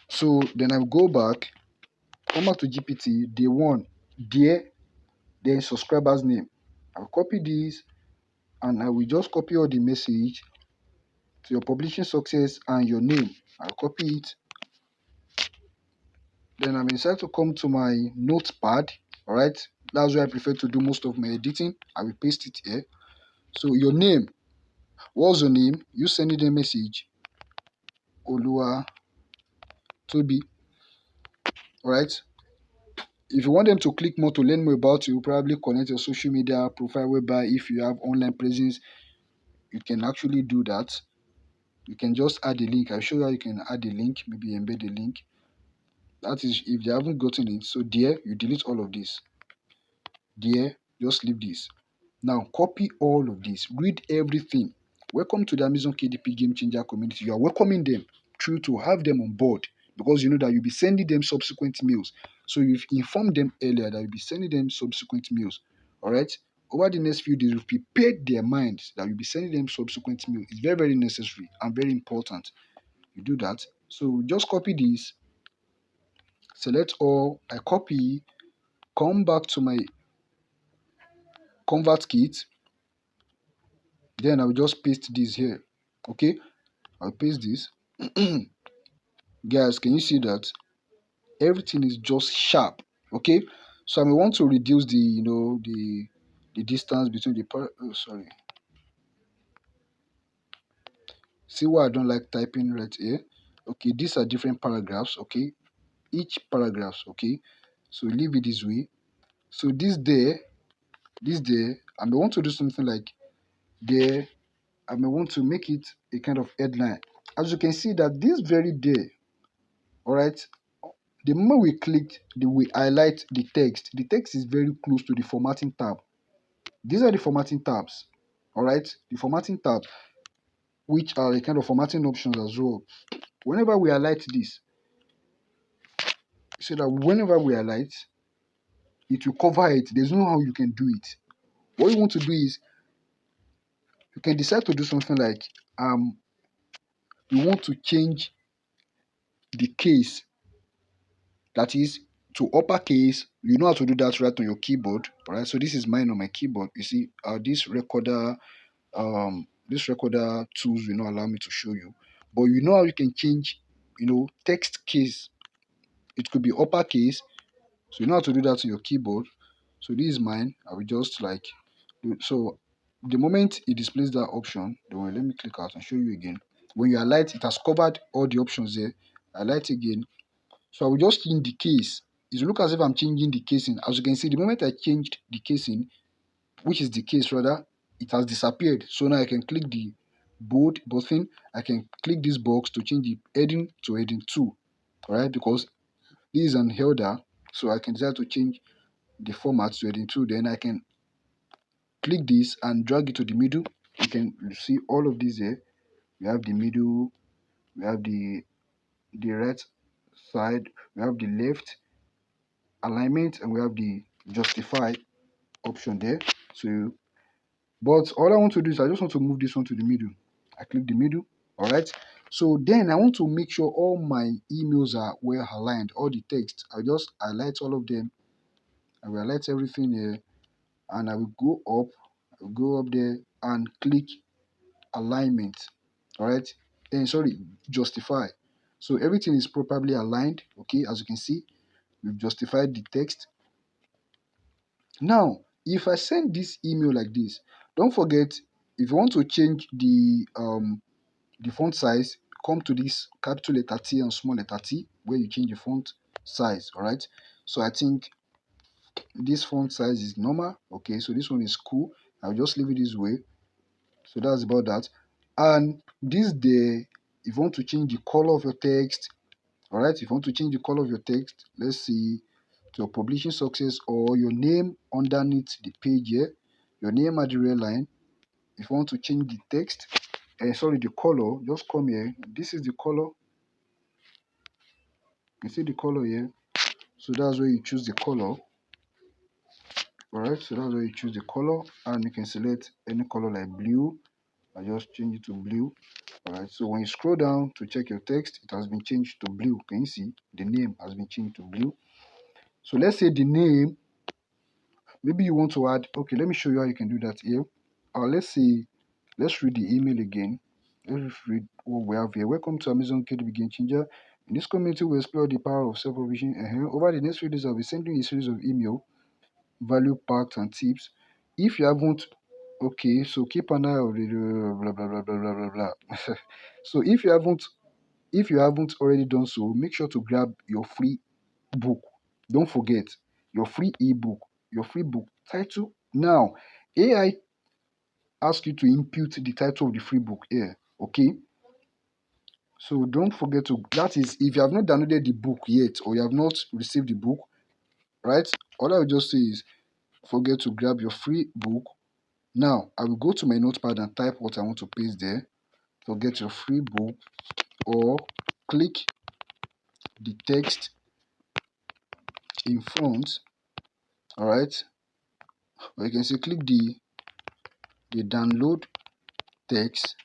So then I'll go back, come back to GPT, day one, there, then subscriber's name. I'll copy this and I will just copy all the message to your publishing success and your name. I'll copy it. Then I'm inside to come to my notepad. All right, that's where I prefer to do most of my editing. I will paste it here. So your name, what's your name? You send it a message. Olua Toby. All right. If you want them to click more to learn more about you, probably connect your social media profile, whereby if you have online presence, you can actually do that. You can just add a link. I'll show you how you can add a link, maybe embed a link. That is if they haven't gotten it. So there, you delete all of this. There, just leave this. Now copy all of this, read everything. Welcome to the Amazon KDP Game Changer community. You are welcoming them through to have them on board, because you know that you'll be sending them subsequent mails. So you've informed them earlier that you'll be sending them subsequent mails. All right. Over the next few days, you've prepared their minds that you'll be sending them subsequent mail. It's very, very necessary and very important. You do that. So just copy this, select all. I copy, come back to my Convertkit. Then I'll just paste this here. Okay. I'll paste this. Guys, can you see that everything is just sharp? Okay, so I may want to reduce the the distance between the sorry, see why I don't like typing right here. Okay, these are different paragraphs. Okay, each paragraphs. Okay, so leave it this way. So this there I may want to do something like there. I may want to make it a kind of headline. As you can see that this very day, all right, the moment we clicked, we highlight the text is very close to the formatting tab. These are the formatting tabs, all right, the formatting tabs, which are a kind of formatting options as well. Whenever we highlight this, so that whenever we highlight, it will cover it. There's no how you can do it. What you want to do is you can decide to do something like you want to change the case, that is to uppercase. You know how to do that right on your keyboard. All right, so this is mine on my keyboard. You see this recorder tools will not allow me to show you, but you know how you can change text case. It could be uppercase, so you know how to do that on your keyboard. So this is mine. I will just like so the moment it displays that option, don't worry, let me click out and show you again. When you highlight, it has covered all the options there. Highlight again. So I will just change the case. It will look as if I'm changing the casing. As you can see, the moment I changed the casing, which is the case rather, it has disappeared. So now I can click the bold button. I can click this box to change the heading to heading 2. Alright, because this is an header, so I can decide to change the format to heading 2. Then I can click this and drag it to the middle. You can see all of these here. We have the middle, we have the right side, we have the left alignment, and we have the justify option there. So but all I want to do is I just want to move this one to the middle. I click the middle. All right. So then I want to make sure all my emails are well aligned, all the text. I just highlight all of them. I will highlight everything here, and I will go up. I will go up there and click alignment. All right. Then sorry, justify. So everything is properly aligned. Okay, as you can see, we've justified the text. Now, if I send this email like this, don't forget, if you want to change the font size, come to this capital letter T and small letter t, where you change the font size. All right, so I think this font size is normal. Okay, so this one is cool. I'll just leave it this way. So that's about that. And this day, if you want to change the color of your text, all right, if you want to change the color of your text, let's see, to your publishing success, or your name underneath the page here, your name at the real line. If you want to change the text, sorry, the color, just come here. This is the color. You see the color here. So that's where you choose the color. All right, so that's where you choose the color, and you can select any color like blue. I just change it to blue. All right, so when you scroll down to check your text, it has been changed to blue. Can you see the name has been changed to blue? So let's say the name, maybe you want to add, okay, let me show you how you can do that here. Let's see, let's read the email again. Let's read what we have here. Welcome to Amazon KDP Game Changer. In this community, we explore the power of self-provision. Over the next few days, I'll be sending you a series of email, value packs, and tips. If you haven't, okay, so keep an eye on the blah blah blah blah blah blah blah. So if you haven't already done so, make sure to grab your free book. Don't forget your free ebook, your free book title. Now, AI ask you to input the title of the free book here. Okay, so don't forget to, that is if you have not downloaded the book yet, or you have not received the book, right? All I will just say is forget to grab your free book. Now I will go to my notepad and type what I want to paste there. So get your free book, or click the text in front. All right, or you can say click the download text.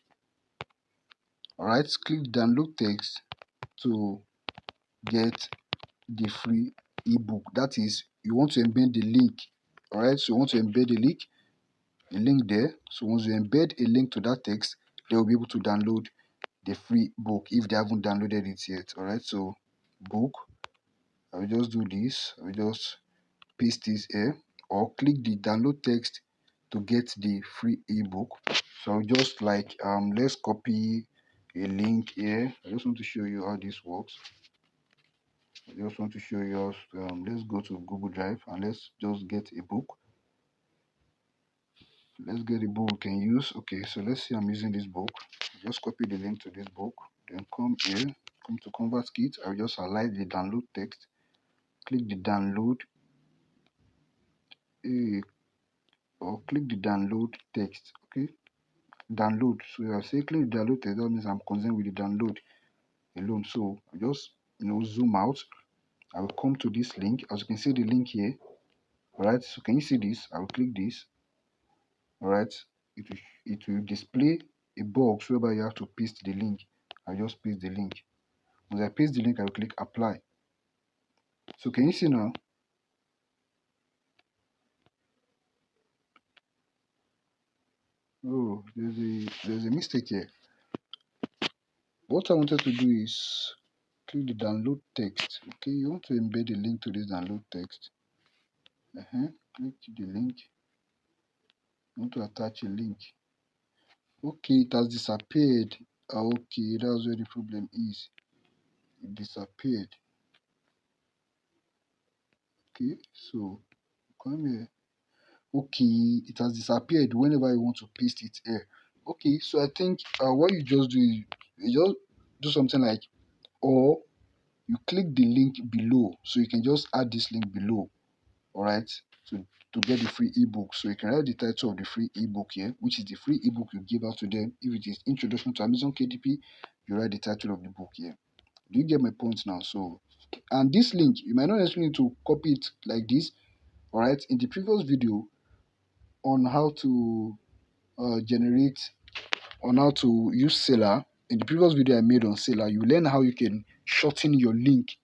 All right, click download text to get the free ebook. That is, you want to embed the link. All right, so you want to embed a link there. So once you embed a link to that text, they will be able to download the free book if they haven't downloaded it yet. All right, so book, I will just do this. I will just paste this here, or click the download text to get the free ebook. So I'll just like let's copy a link here. I just want to show you how this works. I just want to show you how, let's go to Google Drive and let's just get a book. Let's get a book we can use. Okay, so let's see, I'm using this book. Just copy the link to this book, then come here, come to Convertkit. I'll just highlight the download text, click the download, uh, or click the download text. Okay, download. So I say click the download text, that means I'm concerned with the download alone. So I just zoom out. I will come to this link. As you can see the link here. Alright, so can you see this? I will click this. Alright, it will display a box whereby you have to paste the link. I'll just paste the link. Once I paste the link, I will click apply. So can you see now? Oh, there's a mistake here. What I wanted to do is click the download text. Okay, you want to embed a link to this download text. Click the link. You want to attach a link. Okay, it has disappeared. Okay, that's where the problem is. It disappeared. Okay, so come here. Okay, it has disappeared whenever you want to paste it here. Okay, so I think what you just do is you just do something like, or you click the link below, so you can just add this link below. All right, so to get the free ebook, so you can write the title of the free ebook here, which is the free ebook you give out to them. If it is Introduction to Amazon KDP, you write the title of the book here. Do you get my point now? So, and this link, you might not necessarily need to copy it like this. All right, in the previous video on how to generate, on how to use Selar, in the previous video I made on Selar, you learn how you can shorten your link.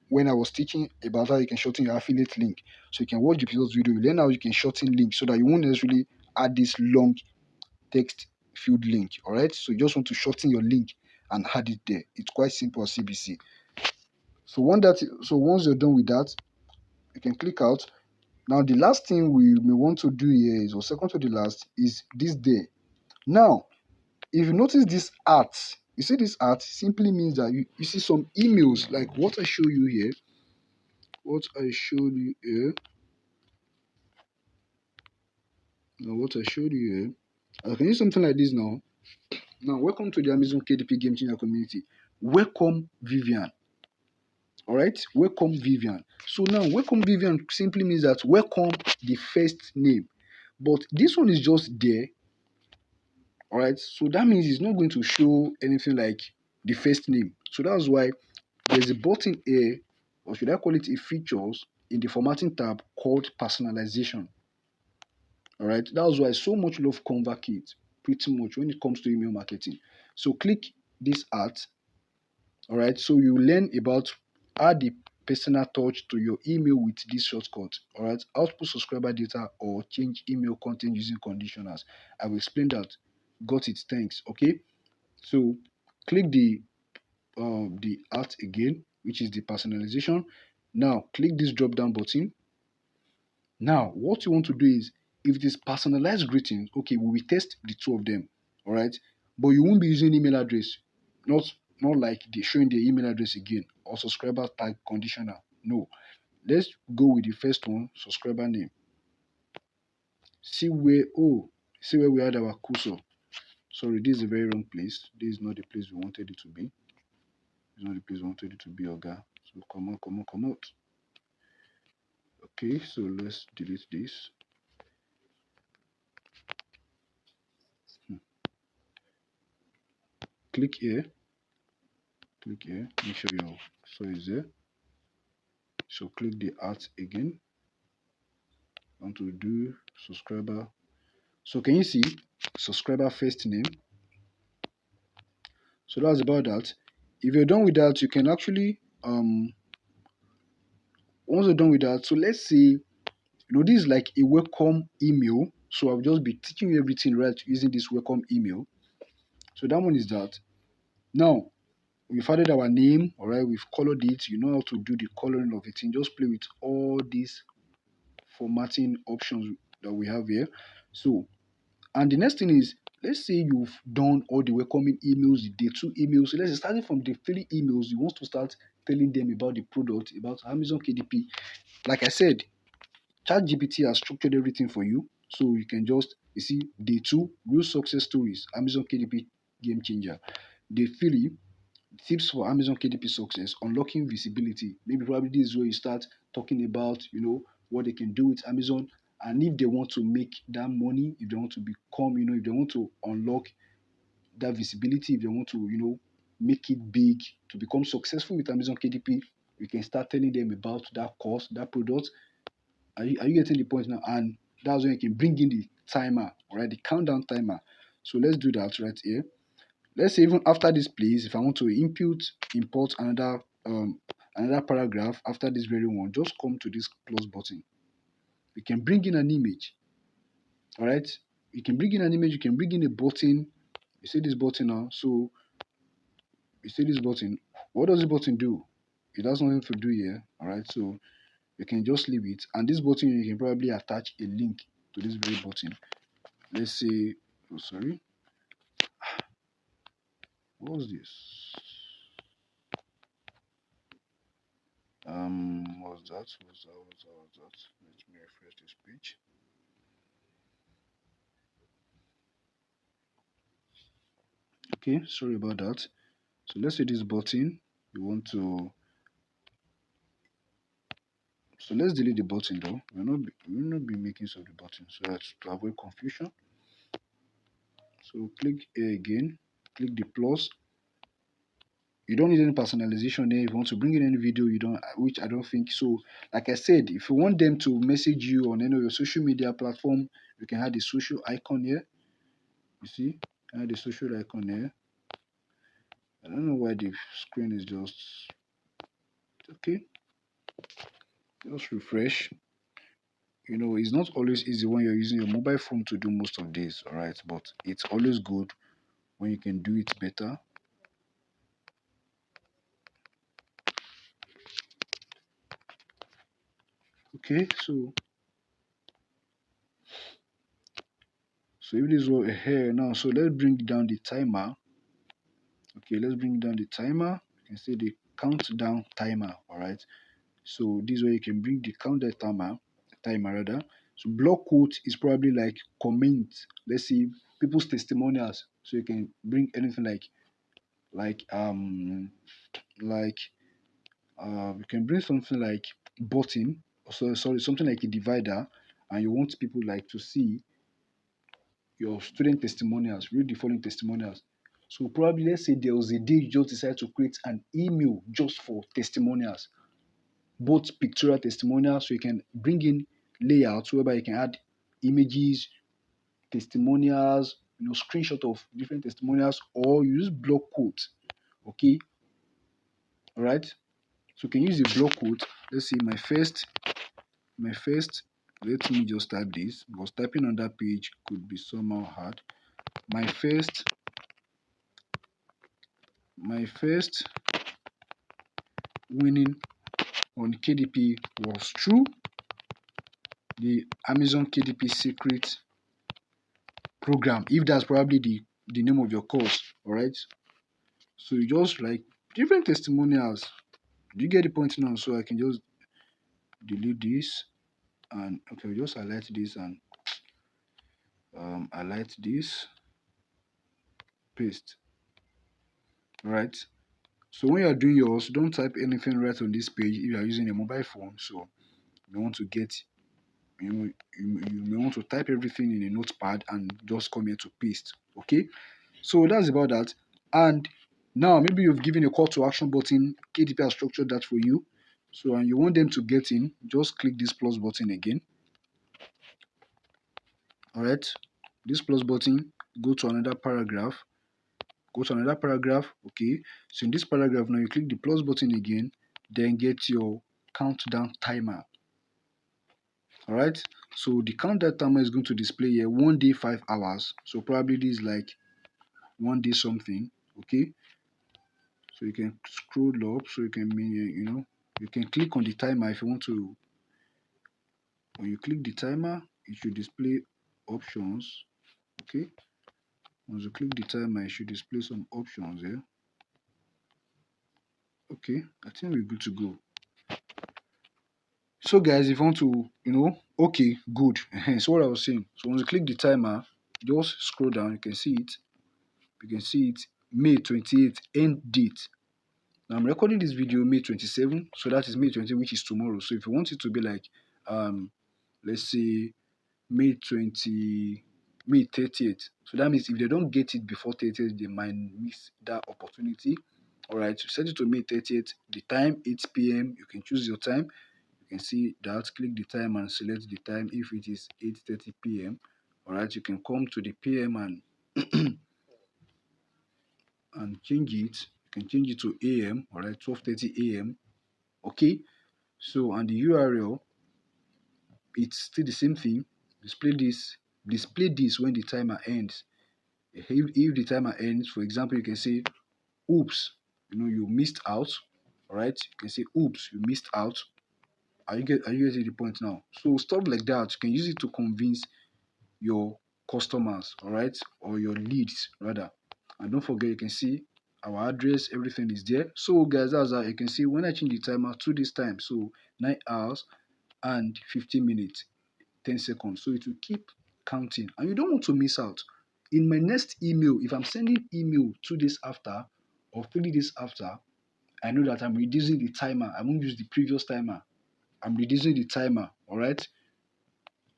When I was teaching about how you can shorten your affiliate link, so you can watch the previous video, you learn how you can shorten links so that you won't necessarily add this long text field link. All right, so you just want to shorten your link and add it there. It's quite simple as CBC. So once you're done with that, you can click out. Now the last thing we may want to do here is, or second to the last, is this there. Now if you notice this art, you see this art simply means that you see some emails like what I show you here. What I showed you here. Now what I showed you here. I can use something like this now. Now welcome to the Amazon KDP Game Changer community. Welcome Vivian. Alright, welcome Vivian. So now welcome Vivian simply means that welcome the first name. But this one is just there. Alright, so that means it's not going to show anything like the first name. So that's why there's a button here, or should I call it a features in the formatting tab called personalization. Alright, that's why I so much love Convertkit pretty much when it comes to email marketing. So click this art. Alright, so you learn about add the personal touch to your email with this shortcut. Alright, output subscriber data or change email content using conditionals. I will explain that. Got it, thanks. Okay, so click the art again, which is the personalization. Now click this drop down button. Now what you want to do is, if it is personalized greetings, okay, we will test the two of them. All right, but you won't be using email address, not like they showing the email address again, or subscriber tag conditional. No, let's go with the first one, subscriber name. See where we had our cursor. Sorry, this is a very wrong place. This is not the place we wanted it to be. It's not the place we wanted it to be, Oga. So come out. Okay, so let's delete this. click here, make sure your so is there. So click the art again. I want to do subscriber. So can you see subscriber first name? So that's about that. If you're done with that, you can actually once you're done with that, so let's say this is like a welcome email. So I'll just be teaching you everything right using this welcome email. So that one is that. Now we've added our name, all right, we've colored it, you know how to do the coloring of it, and just play with all these formatting options that we have here. So, and the next thing is, let's say you've done all the welcoming emails, the day two emails. So let's say starting from the three emails, you want to start telling them about the product, about Amazon KDP. Like I said, ChatGPT has structured everything for you. So you can just, you see, day two, real success stories, Amazon KDP game changer. Day three, tips for Amazon KDP success, unlocking visibility. Maybe probably this is where you start talking about, what they can do with Amazon. And if they want to make that money, if they want to become, if they want to unlock that visibility, if they want to, make it big, to become successful with Amazon KDP, you can start telling them about that course, that product. Are you getting the point now? And that's when you can bring in the timer, all right, the countdown timer. So let's do that right here. Let's say even after this, please, if I want to import another paragraph after this very one, just come to this plus button. You can bring in an image. All right, you can bring in an image, you can bring in a button. You see this button now. So you see this button. What does this button do? It has nothing to do here. All right, so you can just leave it, and this button you can probably attach a link to this very button. Let's say, oh sorry, what was this? What's that? Let me refresh this page. Okay, sorry about that. So let's say this button, you want to, so let's delete the button though. We'll not be making use of the button so that to avoid confusion. So click here again, click the plus. You don't need any personalization here. If you want to bring in any video, you don't, which I don't think so. Like I said, if you want them to message you on any of your social media platform, you can add the social icon here. You see, add the social icon here. I don't know why the screen is just okay. Just refresh. It's not always easy when you're using your mobile phone to do most of this, all right, but it's always good when you can do it better. Okay, so if this was here now, so let's bring down the timer. Okay, let's bring down the timer. You can see the countdown timer, all right. So this way you can bring the countdown timer rather. So block quote is probably like comment, let's see, people's testimonials. So you can bring anything like like you can bring something like button, so sorry, something like a divider, and you want people like to see your student testimonials, read the following testimonials. So probably let's say there was a day you just decided to create an email just for testimonials, both pictorial testimonials, so you can bring in layouts whereby you can add images, testimonials, screenshot of different testimonials, or use block quote. Okay, all right. So you can use a block quote. Let's see, my first, let me just type this because typing on that page could be somehow hard. My first winning on KDP was through the Amazon KDP secret program, if that's probably the name of your course. All right, so you just like different testimonials. Do you get the point now? So I can just delete this, and okay, just highlight this and highlight this, paste. All right, so when you are doing yours, don't type anything right on this page if you are using a mobile phone. So you want to get, you may want to type everything in a notepad and just come here to paste. Okay, so that's about that. And now maybe you've given a call to action button, KDP has structured that for you. So and you want them to get in, just click this plus button again. All right, this plus button, go to another paragraph, okay. So in this paragraph now you click the plus button again, then get your countdown timer. All right, so the countdown timer is going to display here 1 day 5 hours. So probably this is like 1 day something, okay. So you can scroll up, so you can you can click on the timer if you want to. When you click the timer, it should display options, okay. Once you click the timer, it should display some options here. Okay, I think we're good to go. So guys, if you want to, okay, good. So what I was saying, so once you click the timer, just scroll down, you can see it. You can see it, May 28th, end date. Now I'm recording this video May 27th, so that is May 20, which is tomorrow. So if you want it to be like, let's say May 20, May 30th. So that means if they don't get it before 30th, they might miss that opportunity. All right, so set it to May 30th. The time 8 p.m. You can choose your time. You can see that. Click the time and select the time. If it is 8:30 p.m. All right, you can come to the p.m. and change it. You can change it to a.m. All right, 12:30 a.m. Okay. So and the URL, it's still the same thing. Display this when the timer ends. If the timer ends, for example, you can say, oops, you missed out. All right, you can say, oops, you missed out. Are you getting the point now? So stuff like that, you can use it to convince your customers, all right, or your leads rather. And don't forget, you can see our address, everything is there. So guys, that's how you can see when I change the timer to this time, so 9 hours and 15 minutes 10 seconds. So it will keep counting and you don't want to miss out. In my next email, if I'm sending email 2 days after or 3 days after, I know that I'm reducing the timer. I won't use the previous timer. I'm reducing the timer. All right.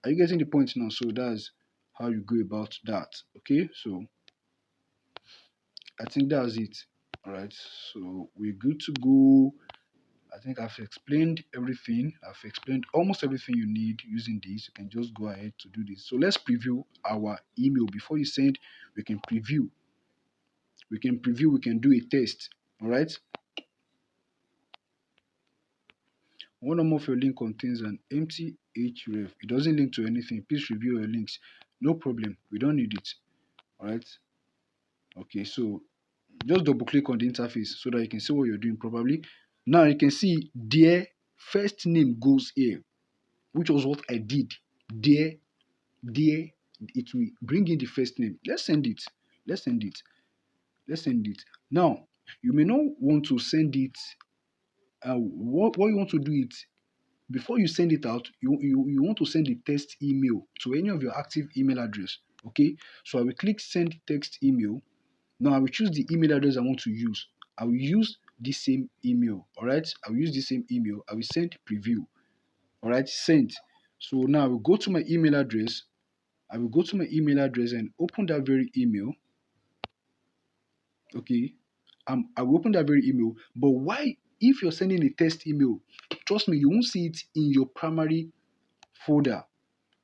Are you getting the point now? So that's how you go about that. Okay. So I think that's it. All right. So we're good to go. I think I've explained everything. I've explained almost everything you need using this. You can just go ahead to do this. So let's preview our email. Before you send, we can preview. We can do a test. All right. One or more of your link contains an empty href. It doesn't link to anything. Please review your links. No problem. We don't need it. All right. Okay. So just double click on the interface so that you can see what you're doing properly. Now you can see their first name goes here, which was what I did. There, it will bring in the first name. Let's send it. Let's send it. Let's send it. Now, you may not want to send it. What you want to do it before you send it out. You want to send a test email to any of your active email address. Okay. So I will click send text email. Now I will choose the email address I want to use. I will use the same email. All right. I will use the same email. I will send preview. All right. Sent. So now I will go to my email address. I will go to my email address and open that very email. Okay. I will open that very email. But why, if you're sending a test email, trust me, you won't see it in your primary folder.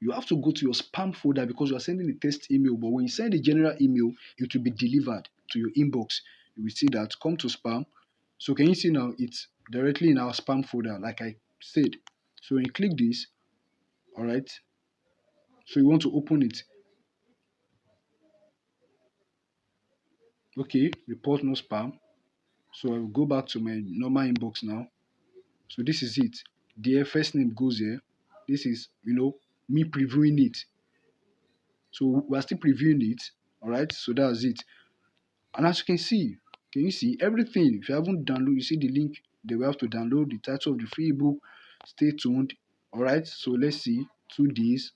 You have to go to your spam folder because you are sending a test email. But when you send a general email, it will be delivered to your inbox. You will see that come to spam. So can you see now it's directly in our spam folder, like I said. So when you click this, all right. So you want to open it. Okay, report no spam. So I will go back to my normal inbox now. So this is it. Their first name goes here. This is, me previewing it. So we're still previewing it. All right. So that's it. And as you can you see everything? If you haven't downloaded, you see the link. They will have to download the title of the free ebook. Stay tuned. All right. So let's see 2 days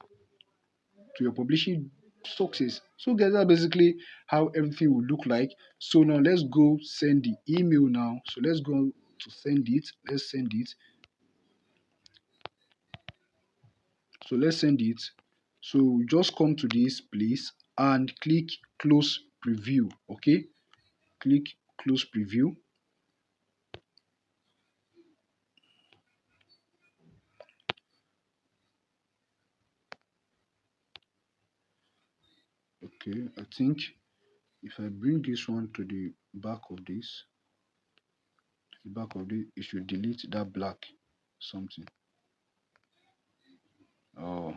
to your publishing success. So guys, that's basically how everything will look like. So now let's go send the email now. So let's go to send it. Let's send it. So let's send it. So just come to this place and click close preview. Okay. click close preview. Okay, I think if I bring this one to the back of this, it should delete that black something. Oh,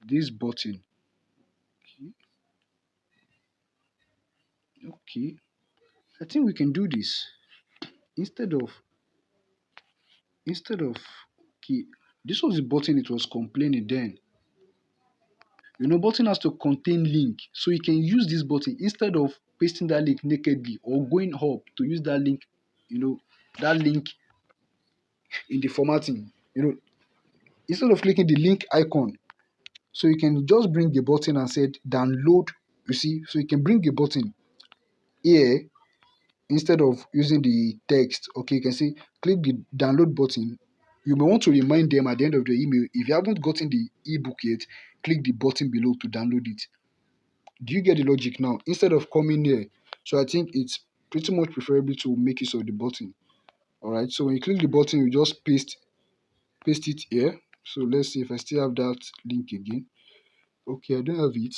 this button. Okay, I think we can do this instead of okay. This was the button it was complaining then. You know, button has to contain link, so you can use this button instead of pasting that link nakedly or going up to use that link. You know, that link in the formatting. You know, instead of clicking the link icon, so you can just bring the button and said download. You see, so you can bring the button here instead of using the text. Okay, you can see click the download button. You may want to remind them at the end of the email, if you haven't gotten the ebook yet, click the button below to download it. Do you get the logic now? Instead of coming here, so I think it's pretty much preferable to make use of the button. All right, so when you click the button, you just paste it here. So let's see if I still have that link again. Okay, I don't have it.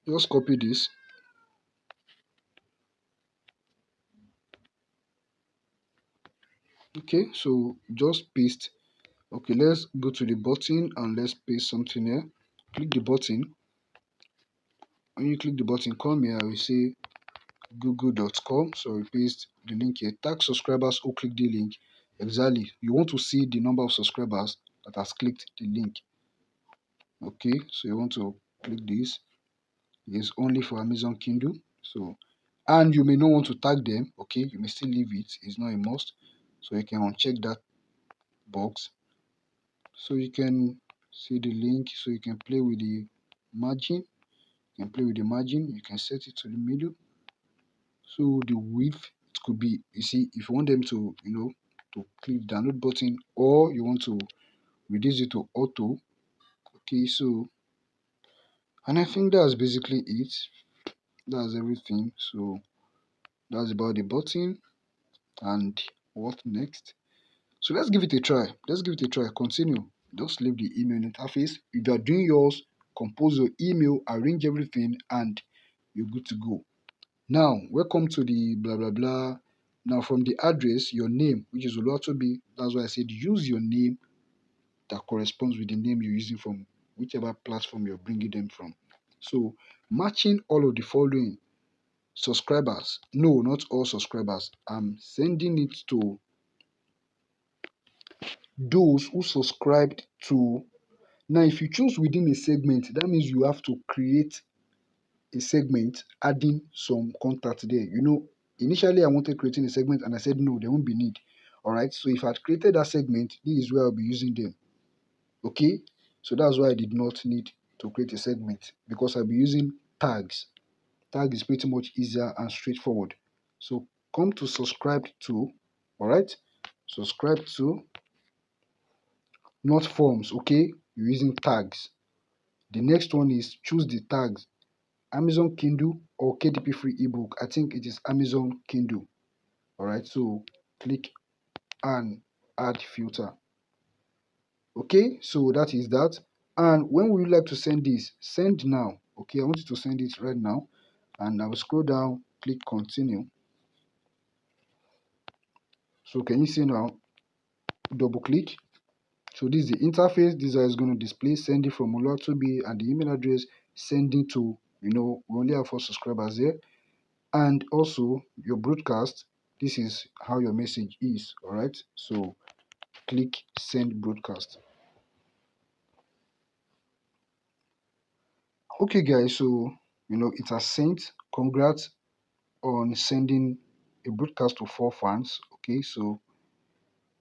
Just copy this. Okay, so just paste. Okay, let's go to the button and let's paste something here. Click the button. When you click the button, come here, I will say google.com. So we paste the link here. Tag subscribers who click the link. Exactly. You want to see the number of subscribers that has clicked the link. Okay, so you want to click this. It's only for Amazon Kindle. So, and you may not want to tag them. Okay, you may still leave it. It's not a must. So you can uncheck that box. So you can see the link. So you can play with the margin. You can play with the margin. You can set it to the middle. So the width, it could be, you see, if you want them to, to click download button, or you want to reduce it to auto. Okay, so, and I think that's basically it. That's everything. So that's about the button. And what next? So let's give it a try. Let's give it a try. Continue. Just leave the email interface. If you are doing yours, compose your email, arrange everything, and you're good to go. Now, welcome to the blah blah blah. Now, from the address, your name, which is Oluwatobi, that's why I said use your name that corresponds with the name you're using from whichever platform you're bringing them from. So, matching all of the following subscribers. No, not all subscribers. I'm sending it to those who subscribed to. Now, if you choose within a segment, that means you have to create a segment adding some contact there. You know, initially I wanted creating a segment and I said no, there won't be need. All right, so if I had created that segment, this is where I'll be using them. Okay, so that's why I did not need to create a segment, because I'll be using tags. Tag is pretty much easier and straightforward. So come to subscribe to. All right, subscribe to, not forms. Okay, you're using tags. The next one is choose the tags: Amazon Kindle or KDP free ebook. I think it is Amazon Kindle. All right, so click and add filter. Okay, so that is that. And when would you like to send this? Send now. Okay, I want you to send it right now. And I will scroll down, click continue. So can you see now? Double click. So this is the interface. This is going to display sending from Oluwatobi and the email address sending to, we only have 4 subscribers here. And also your broadcast. This is how your message is. All right, so click send broadcast. Okay guys, so it has sent. Congrats on sending a broadcast to 4 fans. Okay, so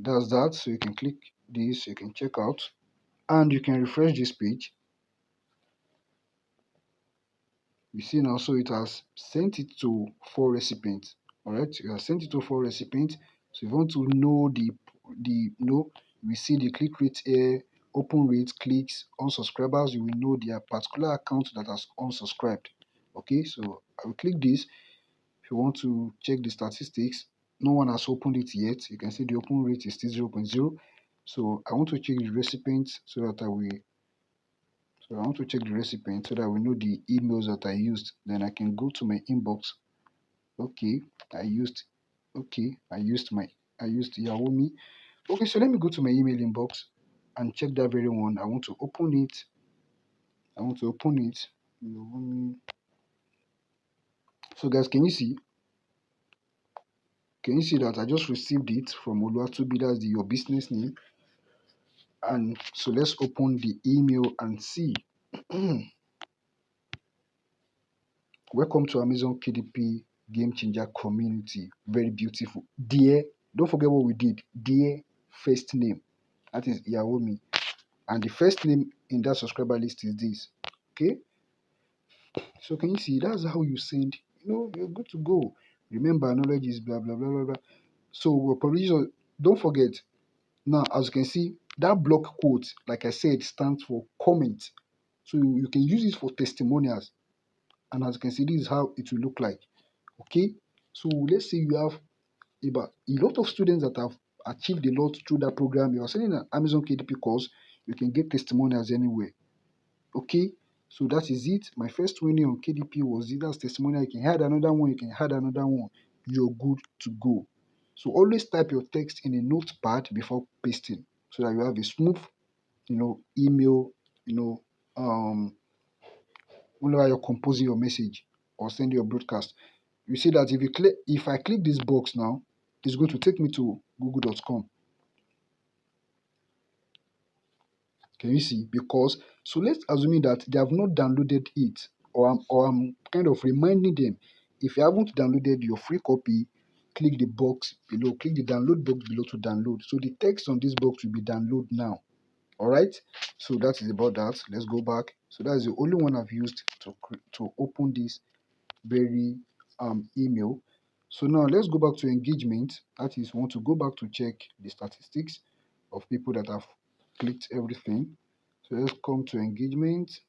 that's that. So you can click this, you can check out, and you can refresh this page. You see now, so it has sent it to 4 recipients. All right, you have sent it to 4 recipients. So if you want to know we see the click rate here, open rate, clicks, unsubscribers, you will know their particular account that has unsubscribed. Okay, so I will click this. If you want to check the statistics, no one has opened it yet. You can see the open rate is still 0.0. So I want to check the recipient so that I want to check the recipient so that we know the emails that I used. Then I can go to my inbox. Okay, I used Yaomi. Okay, so let me go to my email inbox and check that very one. I want to open it. Yaomi. So guys, can you see that I just received it from Oluwatobi? That's your business name. And so let's open the email and see. Welcome to Amazon KDP Game Changer community. Very beautiful. Dear, don't forget what we did. Dear first name. That is Yaomi. And the first name in that subscriber list is this. Okay. So can you see that's how you send, you're good to go. Remember, knowledge is blah blah blah blah blah. So don't forget. Now, as you can see, that block quote, like I said, stands for comment. So you can use it for testimonials. And as you can see, this is how it will look like. Okay. So let's say you have about a lot of students that have achieved a lot through that program. You are sending an Amazon KDP course, you can get testimonials anywhere. Okay. So that is it. My first winning on KDP was it. That's testimonial. You can add another one. You can add another one. You're good to go. So always type your text in a notepad before pasting so that you have a smooth, email, you know, whenever you're composing your message or sending your broadcast. You see that if I click this box now, it's going to take me to google.com. Can you see? Because so let's assume that they have not downloaded it, or I'm kind of reminding them. If you haven't downloaded your free copy, click the box below, click the download box below to download. So the text on this box will be download now. All right. So that is about that. Let's go back. So that's the only one I've used to open this very email. So now let's go back to engagement. That is, want to go back to check the statistics of people that have clicked everything. So let's come to engagement.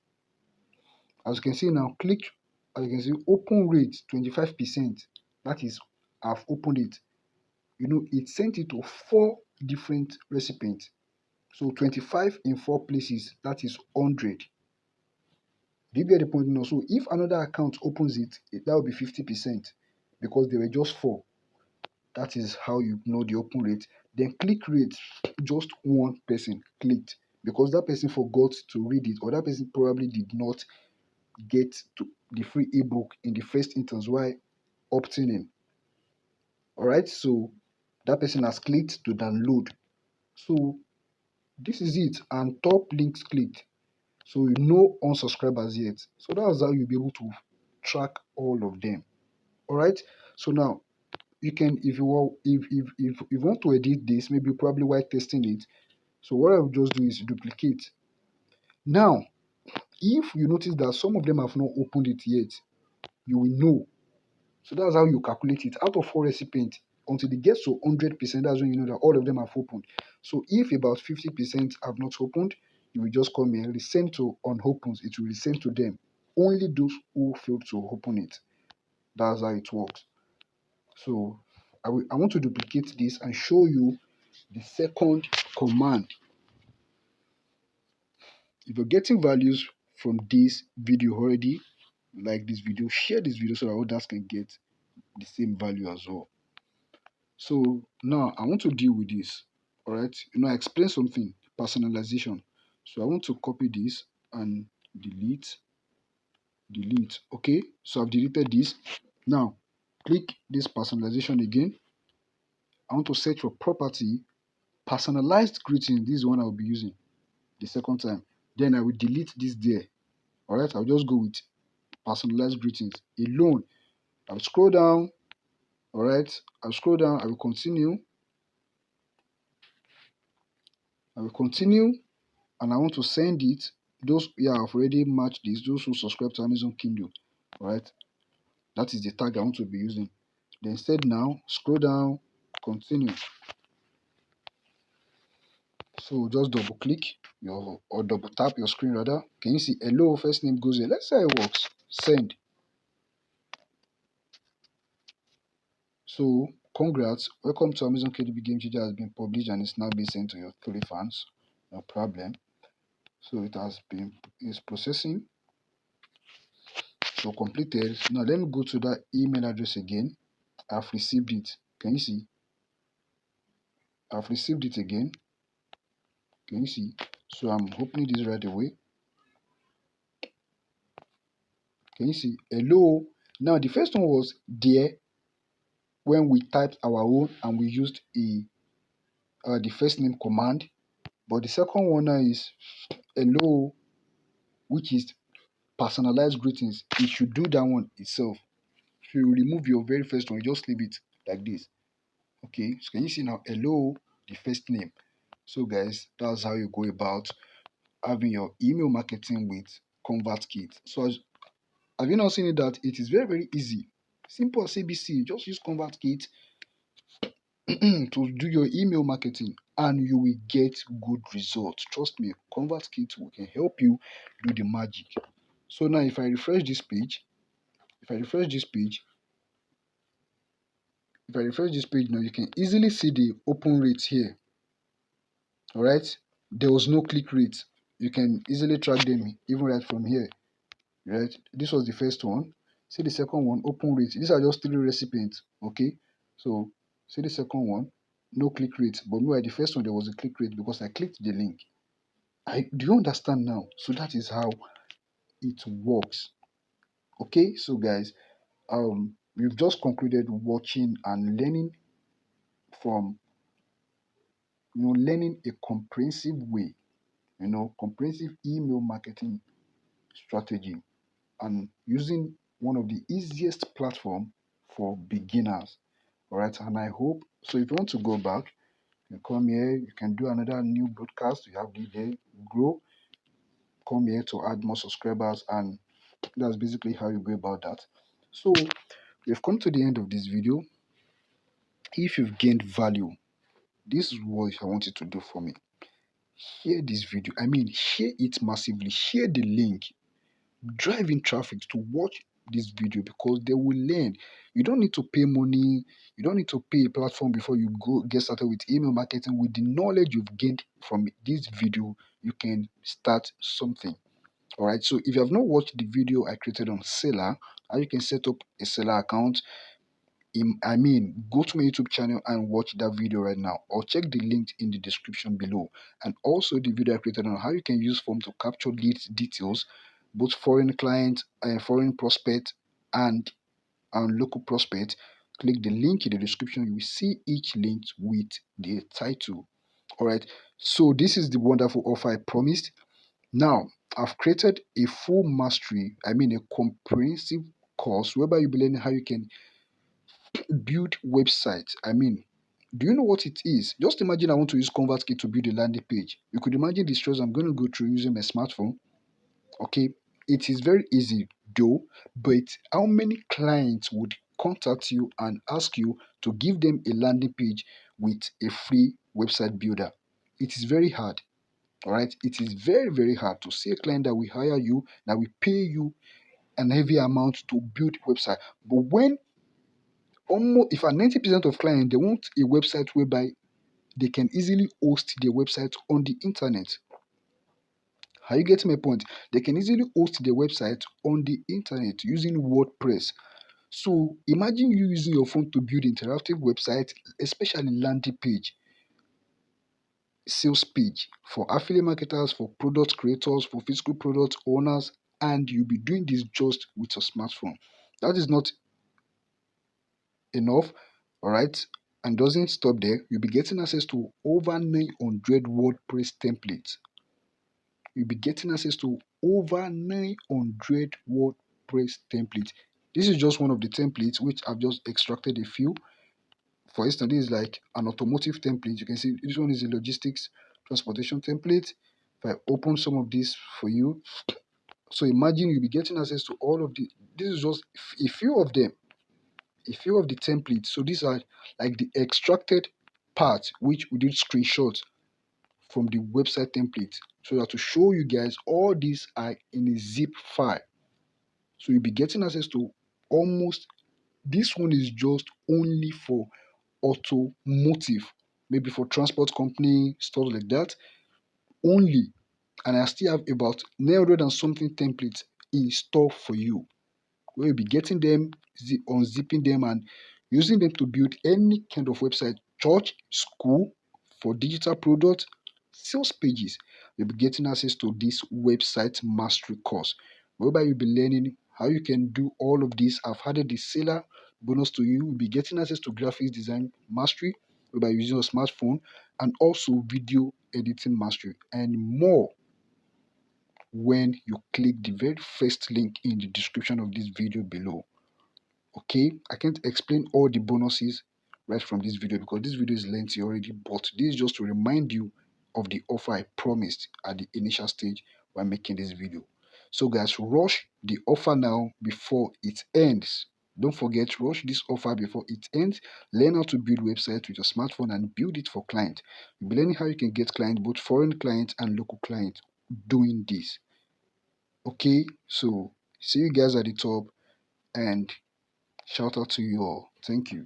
As you can see now, as you can see, open rate 25%. That is, I've opened it. It sent it to 4 different recipients. So 25 in 4 places, that is 100. Do you get the point now? So if another account opens it, that will be 50% because there were just 4. That is how you know the open rate. Then click rate, just 1 person clicked because that person forgot to read it, or that person probably did not get to the free ebook in the first instance while opting in. All right, so that person has clicked to download. So this is it, and top links clicked. So no unsubscribers yet. So that's how you'll be able to track all of them. All right. So now you can, if you want to edit this, maybe probably while testing it. So what I will just do is duplicate. Now, if you notice that some of them have not opened it yet, you will know. So that's how you calculate it. Out of 4 recipients, until it gets to 100%, that's when you know that all of them have opened. So if about 50% have not opened, you will just come here, resend to unopens. It will resend to them. Only those who failed to open it. That's how it works. So I want to duplicate this and show you the second command. If you're getting values from this video already, like this video, share this video so that others can get the same value as well. So now I want to deal with this. All right. I explained something, personalization. So I want to copy this and delete. Okay. So I've deleted this. Now click this personalization again. I want to search for property, personalized greeting. This is one I will be using the second time. Then I will delete this there. All right. I'll just go with personalized greetings alone. I'll scroll down. All right. I'll scroll down. I will continue. And I want to send it. I've already matched this. Those who subscribe to Amazon Kindle. All right. That is the tag I want to be using. Then instead now, scroll down, continue. So just double click your or double tap your screen rather. Can you see hello first name goes here? Let's see how it works. Send. So congrats, welcome to Amazon KDB Game Changer has been published and is now being sent to your 3 fans. No problem. So it's processing. So completed. Now let me go to that email address again. I've received it. Can you see? I've received it again. Can you see? So I'm opening this right away. Can you see? Hello. Now the first one was there when we typed our own and we used the first name command. But the second one now is hello, which is personalized greetings. It should do that one itself. So you remove your very first one, you just leave it like this. Okay, so can you see now hello, the first name. So guys, that's how you go about having your email marketing with Convertkit. So have you not seen it that it is very, very easy? Simple as ABC. Just use Convertkit to do your email marketing and you will get good results. Trust me, Convertkit can help you do the magic. So now if I refresh this page, if I refresh this page, if I refresh this page now, you can easily see the open rate here. All right, there was no click rate. You can easily track them even right from here. Right, this was the first one. See the second one, open rate. These are just 3 recipients. Okay, so see the second one, no click rate. But meanwhile, the first one there was a click rate because I clicked the link. Do you understand now? So that is how it works. Okay, so guys, we've just concluded watching and learning from learning a comprehensive way, comprehensive email marketing strategy and using one of the easiest platform for beginners. All right, and I hope so. If you want to go back, you can come here, you can do another new broadcast. You have the day grow, come here to add more subscribers, and that's basically how you go about that. So we've come to the end of this video. If you've gained value, this is what I want you to do for me. Share this video. I mean, share it massively. Share the link. Drive in traffic to watch this video because they will learn. You don't need to pay money. You don't need to pay a platform before you go get started with email marketing. With the knowledge you've gained from this video, you can start something. All right. So if you have not watched the video I created on Selar, how you can set up a Selar account, go to my YouTube channel and watch that video right now, or check the link in the description below. And also the video I created on how you can use form to capture leads details, both foreign clients and foreign prospect and local prospect. Click the link in the description. You will see each link with the title. All right. So this is the wonderful offer I promised. Now I've created a full mastery, a comprehensive course whereby you'll be learning how you can build websites. Do you know what it is? Just imagine I want to use Convertkit to build a landing page. You could imagine the stress I'm going to go through using my smartphone. Okay, it is very easy though, but how many clients would contact you and ask you to give them a landing page with a free website builder? It is very hard. All right, it is very, very hard to see a client that will hire you, that will pay you an heavy amount to build a website. But when almost if 90% of clients they want a website whereby they can easily host their website on the internet. Are you getting my point? They can easily host their website on the internet using WordPress. So imagine you using your phone to build interactive website, especially landing page, sales page for affiliate marketers, for product creators, for physical product owners, and you'll be doing this just with your smartphone. That is not enough, all right, and doesn't stop there. You'll be getting access to over 900 WordPress templates. You'll be getting access to over 900 WordPress templates. This is just one of the templates which I've just extracted a few. For instance, this is like an automotive template. You can see this one is a logistics transportation template. If I open some of these for you, so imagine you'll be getting access to all of the. This is just a few of them. A few of the templates. So these are like the extracted parts which we did screenshots from the website template, so that to show you guys all these are in a zip file. So you'll be getting access to almost, this one is just only for automotive, maybe for transport company, stuff like that only. And I still have about 900 and something templates in store for you. We'll be getting them, unzipping them, and using them to build any kind of website, church, school, for digital products, sales pages. You'll be getting access to this website mastery course, whereby you'll be learning how you can do all of this. I've added the Selar bonus to you. You'll be getting access to graphics design mastery, whereby using a smartphone, and also video editing mastery, and more when you click the very first link in the description of this video below. Okay, I can't explain all the bonuses right from this video because this video is lengthy already, but this is just to remind you of the offer I promised at the initial stage while making this video. So guys, rush the offer now before it ends. Don't forget, rush this offer before it ends. Learn how to build websites with your smartphone and build it for clients. You'll be learning how you can get clients, both foreign clients and local clients, doing this. Okay, so see you guys at the top, and shout out to you all. Thank you.